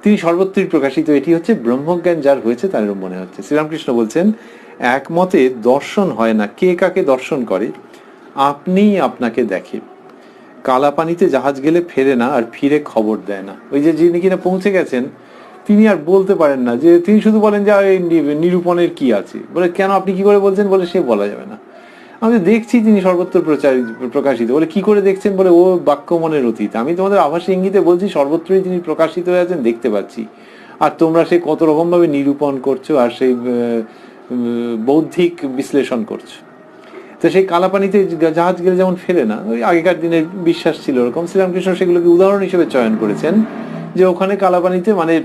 তিনি সর্বত্রই প্রকাশিত, এটি হচ্ছে ব্রহ্মজ্ঞান যার হয়েছে তার মনে হচ্ছে। শ্রীরামকৃষ্ণ বলছেন একমতে দর্শন হয় না, কে কাকে দর্শন করে? আপনি আপনাকে দেখে। কালাপানিতে জাহাজ গেলে ফেরে না, আর ফিরে খবর দেয় না। ওই যে যিনি কিনা পৌঁছে গেছেন তিনি আর বলতে পারেন না, যে তিনি শুধু বলেন যে নিরূপণের কি আছে, বলে কেন আপনি কি করে বলছেন, বলে সে বলা যাবে না। আমি দেখছি তিনি সর্বত্র প্রকাশিত, বলে কি করে দেখছেন, বলে ও বাক্য মনের অতীত। আমি তোমাদের আভাসী ইঙ্গিতে বলছি সর্বত্রই তিনি প্রকাশিত হয়ে আছেন, দেখতে পাচ্ছি। আর তোমরা সে কত রকম ভাবে নিরূপণ করছো আর সেই বৌদ্ধিক বিশ্লেষণ করছো। তো সেই কালাপানিতে জাহাজ গেলে যেমন ফেরে না, ওই আগেকার দিনের বিশ্বাস ছিল ওরকম। শ্রীরামকৃষ্ণ সেগুলোকে উদাহরণ হিসেবে চয়ন করেছেন, যে ওখানে কালাপানিতে মানে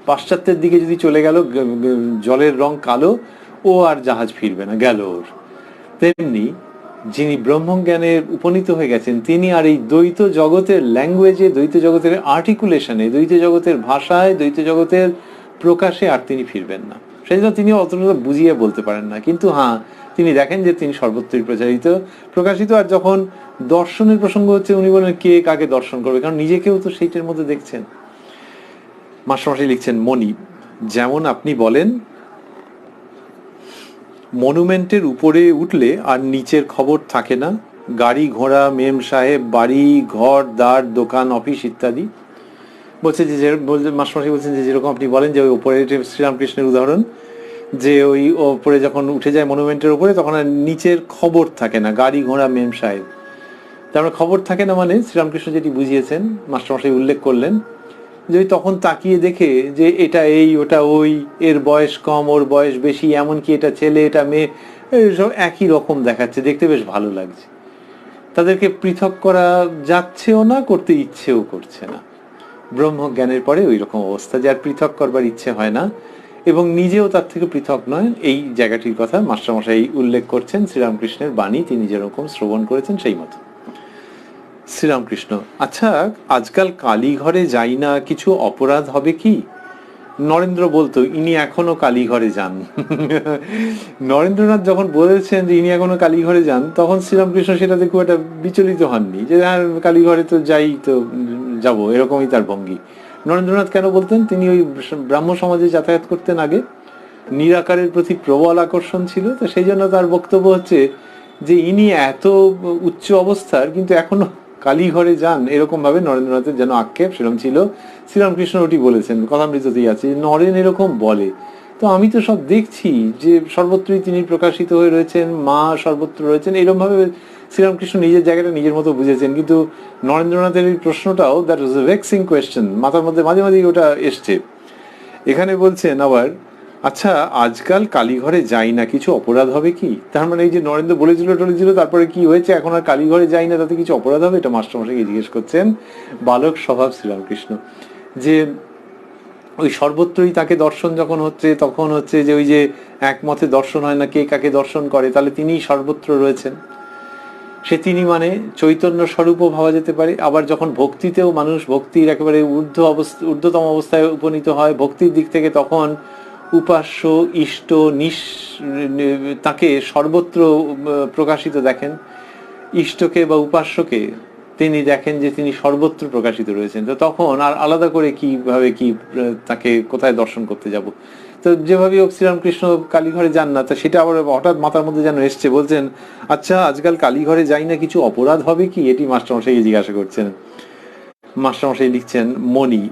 পাশ্চাত্যের দিকে যদি চলে গেল, জলের রং কালো, ও আর জাহাজ ফিরবে না, গেল ওর। তেমনি যিনি ব্রহ্মজ্ঞানে উপনীত হয়ে গেছেন তিনি আর এই দ্বৈত জগতের ল্যাঙ্গুয়েজে, দ্বৈত জগতের আর্টিকুলেশনে, দ্বৈত জগতের ভাষায়, দ্বৈত জগতের প্রকাশে আর তিনি ফিরবেন না। সেই জন্য তিনি অতটা বুঝিয়ে বলতে পারেন না, কিন্তু হ্যাঁ তিনি দেখেন যে তিনি সর্বত্রই প্রকাশিত। আর যখন দর্শনের প্রসঙ্গ হচ্ছে উনি বলেন কে কাকে দর্শন করবে, কারণ নিজেকেও তো সেইটার মধ্যে দেখছেন। মাস্টারমশাই লিখছেন মণি, যেমন আপনি বলেন মনুমেন্টের উপরে উঠলে আর নিচের খবর থাকে না, গাড়ি ঘোড়া, মেম সাহেব, বাড়ি ঘর দ্বার, দোকান অফিস ইত্যাদি। বলছে যে মাস্টারমশাই বলছেন যে যেরকম আপনি বলেন যে ওই ওপরে, শ্রীরামকৃষ্ণের উদাহরণ, যে ওই ওপরে যখন উঠে যায় মনুমেন্টের উপরে তখন আর নিচের খবর থাকে না, গাড়ি ঘোড়া মেম সাহেব। তারপরে খবর থাকে না মানে শ্রীরামকৃষ্ণ যেটি বুঝিয়েছেন, মাস্টারমশাই উল্লেখ করলেন, যে তখন তাকিয়ে দেখে যে এটা এই, ওটা ওই, এর বয়স কম, ওর বয়স বেশি, এমনকি এটা ছেলে এটা মেয়ে, সব একই রকম দেখাচ্ছে, দেখতে বেশ ভালো লাগছে। তাদেরকে পৃথক করা যাচ্ছেও না, করতে ইচ্ছেও করছে না। ব্রহ্মজ্ঞানের পরে ওই রকম অবস্থা, যার পৃথক করবার ইচ্ছে হয় না এবং নিজেও তার থেকে পৃথক নয়, এই জায়গাটির কথা মাস্টারমশাই উল্লেখ করছেন শ্রীরামকৃষ্ণের বাণী তিনি যেরকম শ্রবণ করেছেন সেই মতো। শ্রীরামকৃষ্ণ, আচ্ছা আজকাল কালীঘরে যাই না, কিছু অপরাধ হবে কি? নরেন্দ্র বলতো ইনি এখনো কালীঘরে যান। নরেন্দ্রনাথ যখন বলেছেন যে ইনি এখনো কালীঘরে যান, তখন শ্রীরামকৃষ্ণ সেটাতে খুব একটা বিচলিত হননি, যে হ্যাঁ কালীঘরে তো যাই, তো যাবো, এরকমই তার ভঙ্গি। নরেন্দ্রনাথ কেন বলতেন? তিনি ওই ব্রাহ্ম সমাজে যাতায়াত করতেন আগে, নিরাকারের প্রতি প্রবল আকর্ষণ ছিল, তো সেই জন্য তার বক্তব্য হচ্ছে যে ইনি এত উচ্চ অবস্থার কিন্তু এখনো কালীঘরে যান, এরকম ভাবে নরেন্দ্রনাথের যেন আক্ষেপ, সেরকম ছিল। শ্রীরামকৃষ্ণ ওটি বলেছেন, কথামৃততেই আছে, নরেন এরকম বলে, তো আমি তো সব দেখছি যে সর্বত্রই তিনি প্রকাশিত হয়ে রয়েছেন, মা সর্বত্র রয়েছেন, এরকম ভাবে শ্রীরামকৃষ্ণ নিজের জায়গাটা নিজের মতো বুঝেছেন। কিন্তু নরেন্দ্রনাথের এই প্রশ্নটাও, that was a vexing question, মাথার মধ্যে মাঝে মাঝে ওটা এসছে। এখানে বলছেন আবার, আচ্ছা আজকাল কালীঘরে যাই না, কিছু অপরাধ হবে কি? তার মানে এই যে নরেন্দ্র বলেছিল তারপরে কি হয়েছে, এখন আর কালীঘরে যাই না, তাতে কিছু অপরাধ হবে? এটা মাস্টারমশাইকে জিজ্ঞেস করছেন বালক স্বভাব শ্রীরামকৃষ্ণ, যে ওই সর্বত্রই তাকে দর্শন যখন হচ্ছে, তখন হচ্ছে যে ওই যে একমতে দর্শন হয় না, কে কাকে দর্শন করে, তাহলে তিনিই সর্বত্র রয়েছেন। সে তিনি মানে চৈতন্য স্বরূপও ভাবা যেতে পারে। আবার যখন ভক্তিতেও মানুষ ভক্তির একেবারে ঊর্ধ্বতম অবস্থায় উপনীত হয় ভক্তির দিক থেকে, তখন উপাস্য ইষ্ট তাকে সর্বত্র প্রকাশিত দেখেন। ইষ্টকে বা উপাস্যকে তিনি দেখেন যে তিনি সর্বত্র প্রকাশিত রয়েছেন, তো তখন আর আলাদা করে কিভাবে কি তাকে কোথায় দর্শন করতে যাব? তো যেভাবে শ্রীরামকৃষ্ণ কালীঘরে যান না, তা সেটা আবার হঠাৎ মাথার মধ্যে যেন এসছে। বলছেন আচ্ছা আজকাল কালীঘরে যাই না, কিছু অপরাধ হবে কি? এটি মাস্টারমশাইকে জিজ্ঞাসা করছেন। মাস্টারমশাই লিখছেন মণি,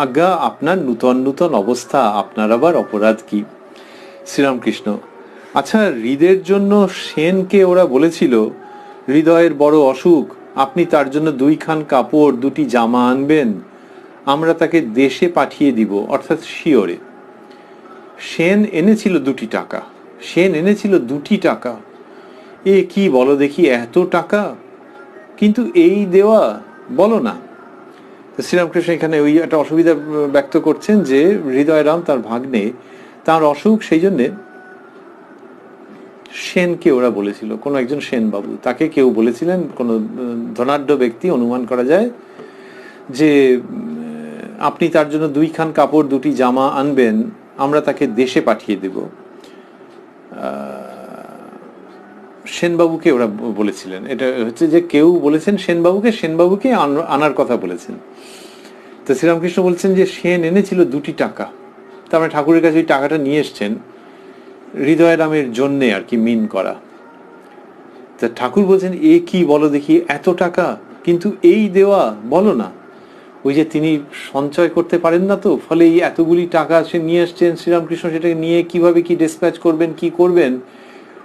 আজ্ঞা আপনার নূতন নূতন অবস্থা, আপনার আবার অপরাধ কি? শ্রীরামকৃষ্ণ, আচ্ছা হৃদের জন্য সেনকে ওরা বলেছিল হৃদয়ের বড় অসুখ, আপনি তার জন্য 2 খান কাপড় 2টি জামা আনবেন, আমরা তাকে দেশে পাঠিয়ে দিব, অর্থাৎ শিওরে। সেন এনেছিল 2টি টাকা, সেন এনেছিল 2টি টাকা। এ কি বলো দেখি, এত টাকা, কিন্তু এই দেওয়া, বলো না। শ্রীরামকৃষ্ণ এখানে ওই একটা অসুবিধা ব্যক্ত করছেন যে হৃদয়রাম তার ভাগ্নে, তার অসুখ, সেই জন্যে সেনকে ওরা বলেছিল, কোনো একজন সেন বাবু, তাকে কেউ বলেছিলেন, কোনো ধনাঢ্য ব্যক্তি, অনুমান করা যায় যে আপনি তার জন্য 2 খান কাপড় 2টি জামা আনবেন, আমরা তাকে দেশে পাঠিয়ে দেব। সেনবাবুকে ওরা বলেছিলেন, এটা হচ্ছে যে কেউ বলেছেন সেনবাবুকে আনার কথা বলেছেন। তো শ্রীরামকৃষ্ণ বলছেন যে সেন এনেছিল 2টি টাকা, তারপরে ঠাকুরের কাছে ওই টাকাটা নিয়ে এসছেন হৃদয়রামের জন্যে আর কি মিন করা। তা ঠাকুর বলছেন এ কি বলো দেখি, এত টাকা কিন্তু এই দেওয়া, বলো না। ওই যে তিনি সঞ্চয় করতে পারেন না, তো ফলে এই এতগুলি টাকা সে নিয়ে আসছেন, শ্রীরামকৃষ্ণ সেটাকে নিয়ে কিভাবে কি ডিসপ্যাচ করবেন, কি করবেন,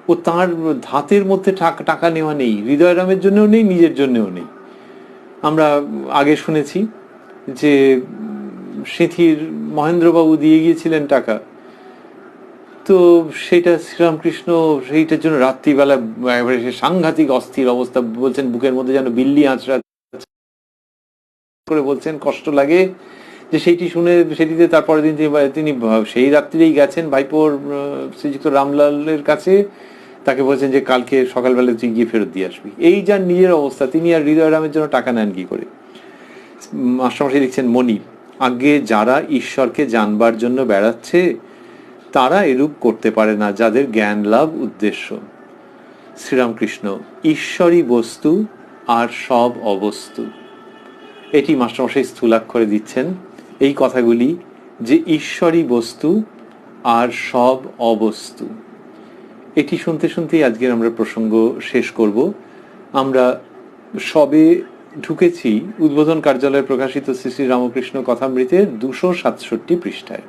ও তাঁর ধাতের মধ্যে টাকা নেওয়া নেই, হৃদয়রামের জন্যও নেই, নিজের জন্যও নেই। আমরা আগে শুনেছি যে সিঁথির মহেন্দ্রবাবু দিয়ে গিয়েছিলেন টাকা, তো সেটা শ্রীরামকৃষ্ণ সেইটার জন্য রাত্রিবেলা একেবারে সাংঘাতিক অস্থির অবস্থা, বলছেন বুকের মধ্যে যেন বিল্লি আঁচড়া করে, বলছেন কষ্ট লাগে যে সেইটি শুনে। সেটিতে তারপরের দিন তিনি সেই রাত্রিরেই গেছেন ভাইপোর শ্রীযুক্ত রামলালের কাছে, তাকে বলছেন যে কালকে সকালবেলা তুই গিয়ে ফেরত দিয়ে আসবি। এই যার নিজের অবস্থা, তিনি আর হৃদয়রামের জন্য টাকা নেন কি করে? মাস্টারমশাই লিখছেন মণি, আগে যারা ঈশ্বরকে জানবার জন্য বেড়াচ্ছে তারা এরূপ করতে পারে না যাদের জ্ঞান লাভ উদ্দেশ্য। শ্রীরামকৃষ্ণ, ঈশ্বরই বস্তু আর সব অবস্তু। এটি মাস্টারমশাই স্থূলাক্ষরে দিচ্ছেন এই কথাগুলি, যে ঈশ্বরই বস্তু আর সব অবস্তু। এটি শুনতে শুনতেই আজকের আমরা প্রসঙ্গ শেষ করব। আমরা সবে ঢুকেছি উদ্বোধন কার্যালয়ে প্রকাশিত শ্রী শ্রী রামকৃষ্ণ কথামৃতের 267 পৃষ্ঠায়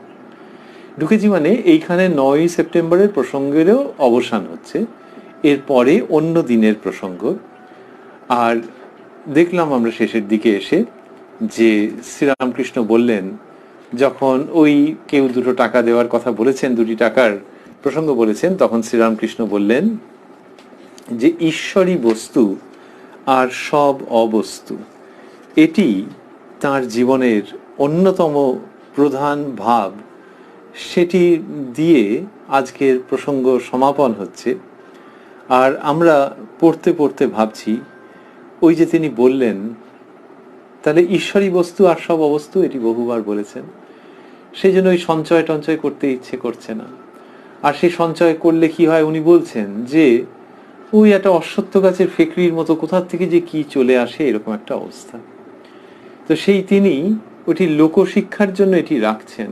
ঢুকেছি, মানে এইখানে 9 সেপ্টেম্বরের প্রসঙ্গেরও অবসান হচ্ছে, এরপরে অন্য দিনের প্রসঙ্গ। আর দেখলাম আমরা শেষের দিকে এসে যে শ্রীরামকৃষ্ণ বললেন, যখন ওই কেউ 2 টাকা দেওয়ার কথা বলেছেন, 2টি টাকার প্রসঙ্গ বলেছেন, তখন শ্রীরামকৃষ্ণ বললেন যে ঈশ্বরই বস্তু আর সব অবস্তু। এটি তার জীবনের অন্যতম প্রধান ভাব, সেটি দিয়ে আজকের প্রসঙ্গ সমাপন হচ্ছে। আর আমরা পড়তে পড়তে ভাবছি, ওই যে তিনি বললেন, তাহলে ঈশ্বরই বস্তু আর সব অবস্তু, এটি বহুবার বলেছেন, সেই জন্য ওই সঞ্চয় টঞ্চয় করতে ইচ্ছে করছে না। আর সেই সঞ্চয় করলে কি হয়, উনি বলছেন যে ওই একটা অশ্বত্থ গাছের ফেকরির মতো কোথার থেকে যে কি চলে আসে, এরকম একটা অবস্থা। তো সেই তিনি ওটি লোকশিক্ষার জন্য এটি রাখছেন,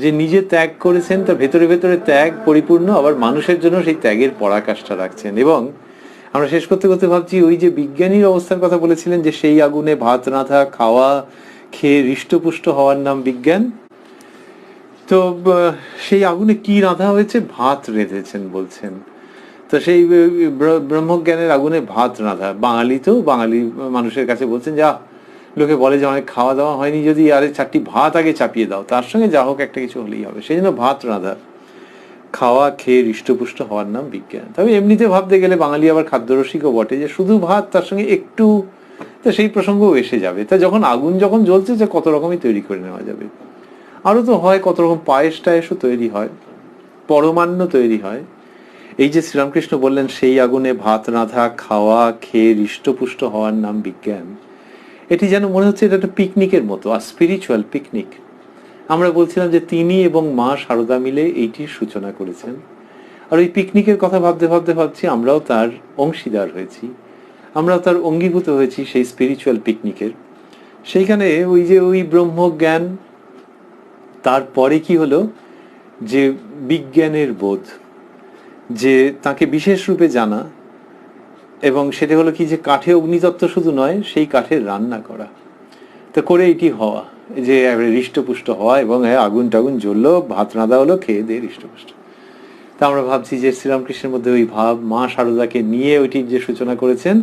যে নিজে ত্যাগ করেছেন, তার ভেতরে ভেতরে ত্যাগ পরিপূর্ণ, আবার মানুষের জন্য সেই ত্যাগের পরাকাষ্ঠা রাখছেন। এবং আমরা শেষ করতে করতে ভাবছি, ওই যে বিজ্ঞানীর অবস্থার কথা বলেছিলেন, যে সেই আগুনে ভাত রাঁধা, খাওয়া খেয়ে হৃষ্টপুষ্ট হওয়ার নাম বিজ্ঞান। তো সেই আগুনে কি রাঁধা হয়েছে? ভাত রেঁধেছেন বলছেন। তো সেই ব্রহ্মজ্ঞানের আগুনে ভাত রাঁধা, বাঙালি মানুষের কাছে বলছেন, যা লোকে বলে যে অনেক খাওয়া দাওয়া হয়নি, যদি আরে 4টি ভাত আগে চাপিয়ে দাও, তার সঙ্গে যা হোক একটা কিছু হলেই হবে। সেই জন্য ভাত রাঁধা, খাওয়া খেয়ে হৃষ্টপুষ্ট হওয়ার নাম বিজ্ঞান। তবে এমনিতে ভাবতে গেলে বাঙালি আবার খাদ্যরসিকও বটে, যে শুধু ভাত তার সঙ্গে একটু, তা সেই প্রসঙ্গও এসে যাবে। তা যখন আগুন যখন জ্বলছে, যে কত রকমই তৈরি করে নেওয়া যাবে। আরো তো হয় কত রকম, পায়েস টায়েসও তৈরি হয়, পরমান্ন তৈরি হয়। এই যে শ্রীরামকৃষ্ণ বললেন সেই আগুনে ভাত রাঁধা, খাওয়া খেয়ে হৃষ্টপুষ্ট হওয়ার নাম বিজ্ঞান, এটি যেন মনে হচ্ছে এটা একটা পিকনিকের মতো, আর স্পিরিচুয়াল পিকনিক। আমরা বলছিলাম যে তিনি এবং মা শারদা মিলে এইটির সূচনা করেছেন। আর ওই পিকনিকের কথা ভাবতে ভাবতে ভাবছি আমরাও তার অংশীদার হয়েছি, আমরাও তার অঙ্গীভূত হয়েছি সেই স্পিরিচুয়াল পিকনিকের। সেইখানে ওই যে ওই ব্রহ্মজ্ঞান, তারপরে কি হলো, যে বিজ্ঞানের বোধ, যে তাকে বিশেষ রূপে জানা, এবং সেটা হলো কি, যে কাঠে অগ্নিতত্ত্ব শুধু নয়, সেই কাঠের রান্না করা, তা করে এটি হওয়া, যে হৃষ্টপুষ্ট হওয়া, এবং আগুন টাগুন জ্বললো, ভাত রাঁধা হলো, খেয়ে দিয়ে হৃষ্টপুষ্ট। তা আমরা ভাবছি যে শ্রীরামকৃষ্ণের মধ্যে ওই ভাব, মা শারদাকে নিয়ে ওইটির যে সূচনা করেছেন,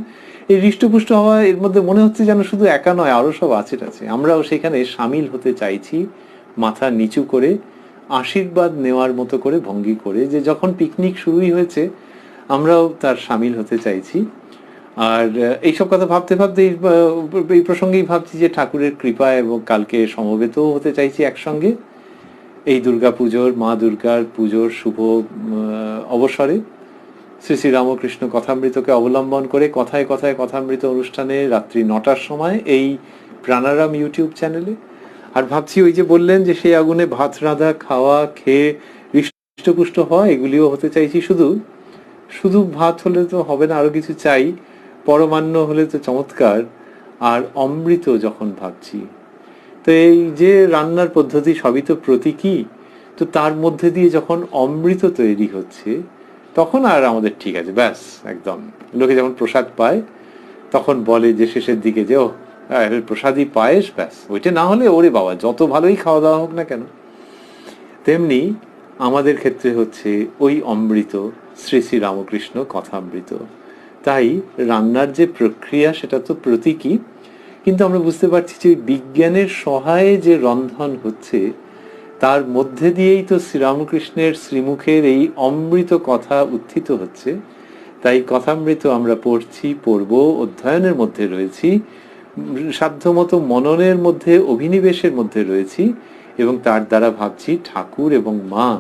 এই হৃষ্টপুষ্ট হওয়া, এর মধ্যে মনে হচ্ছে যেন শুধু একা নয়, আরো সব আছে। আমরাও সেখানে সামিল হতে চাইছি, মাথা নিচু করে, আশীর্বাদ নেওয়ার মতো করে ভঙ্গি করে, যে যখন পিকনিক শুরুই হয়েছে আমরাও তার সামিল হতে চাইছি। আর এইসব কথা ভাবতে ভাবতে এই প্রসঙ্গেই ভাবছি যে ঠাকুরের কৃপায় এবং কালকে সমবেত হতে চাইছি একসঙ্গে এই দুর্গাপুজোর, মা দুর্গার পুজোর শুভ অবসরে শ্রী শ্রী রামকৃষ্ণ কথামৃতকে অবলম্বন করে কথায় কথায় কথামৃত অনুষ্ঠানে রাত্রি 9টার সময় এই প্রাণারাম ইউটিউব চ্যানেলে। আর ভাবছি ওই যে বললেন যে সেই আগুনে ভাত রাঁধা, খাওয়া খেয়ে হৃষ্টপুষ্ট হওয়া, এগুলিও হতে চাইছি শুধু শুধু ভাত হলে তো হবে না, আরো কিছু চাই, পরমান্ন হলে তো চমৎকার। আর অমৃত যখন ভাবছি, তো এই যে রান্নার পদ্ধতি সবই তো প্রতীকী, তো তার মধ্যে দিয়ে যখন অমৃত তৈরি হচ্ছে তখন আর আমাদের ঠিক আছে, ব্যাস একদম। লোকে যখন প্রসাদ পায় তখন বলে যে শেষের দিকে যে ও প্রসাদই পায়েস, ব্যাস ওইটা না হলে ওরে বাবা যত ভালোই খাওয়া দাওয়া হোক না কেন। তেমনি আমাদের ক্ষেত্রে হচ্ছে ওই অমৃত শ্রী শ্রী রামকৃষ্ণ কথামৃত। তাই রান্নার যে প্রক্রিয়া সেটা তো প্রতীকী, কিন্তু আমরা বুঝতে পারছি যে বিজ্ঞানের সহায়ে যে রন্ধন হচ্ছে তার মধ্যে দিয়েই তো শ্রীরামকৃষ্ণের শ্রীমুখের এই অমৃত কথা উত্থিত হচ্ছে। তাই কথামৃত আমরা পড়ছি, পড়ব, অধ্যয়নের মধ্যে রয়েছি, সাধ্যমতো মননের মধ্যে, অভিনিবেশের মধ্যে রয়েছি, এবং তার দ্বারা ভাবছি ঠাকুর এবং মা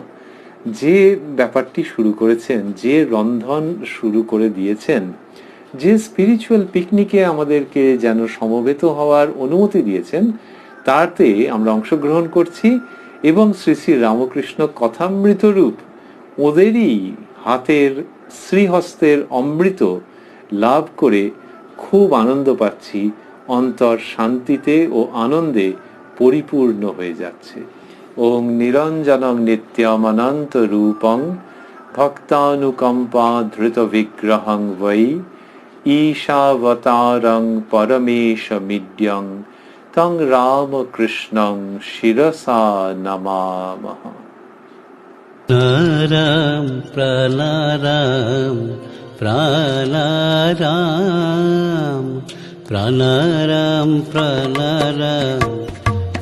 যে ব্যাপারটি শুরু করেছেন, যে রন্ধন শুরু করে দিয়েছেন, যে স্পিরিচুয়াল পিকনিকে আমাদেরকে যেন সমবেত হওয়ার অনুমতি দিয়েছেন, তাতে আমরা অংশগ্রহণ করছি। এবং শ্রী শ্রী রামকৃষ্ণ কথামৃত রূপ ওদেরই হাতের শ্রীহস্তের অমৃত লাভ করে খুব আনন্দ পাচ্ছি, অন্তর শান্তিতে ও আনন্দে পরিপূর্ণ হয়ে যাচ্ছে। ওং নিরঞ্জনং নিত্যমনন্ত রূপং ভক্তানুকম্পা ধৃত বিগ্রহং বৈ ঈশাবতারং পরমেশমিড্যং তং রামকৃষ্ণং শিরসা নমামঃ। রাম প্রাণারাম প্রাণারাম প্রাণারাম প্রাণারাম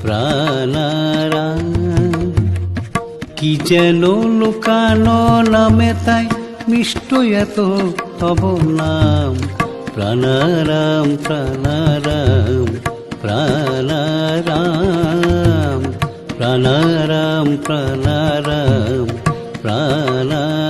প্রাণারাম। কি যেন লুকানো নামে তাই মিষ্ট এত তব নাম। প্রাণারাম প্রাণারাম প্রাণারাম প্রাণারাম প্রাণারাম প্রাণারাম।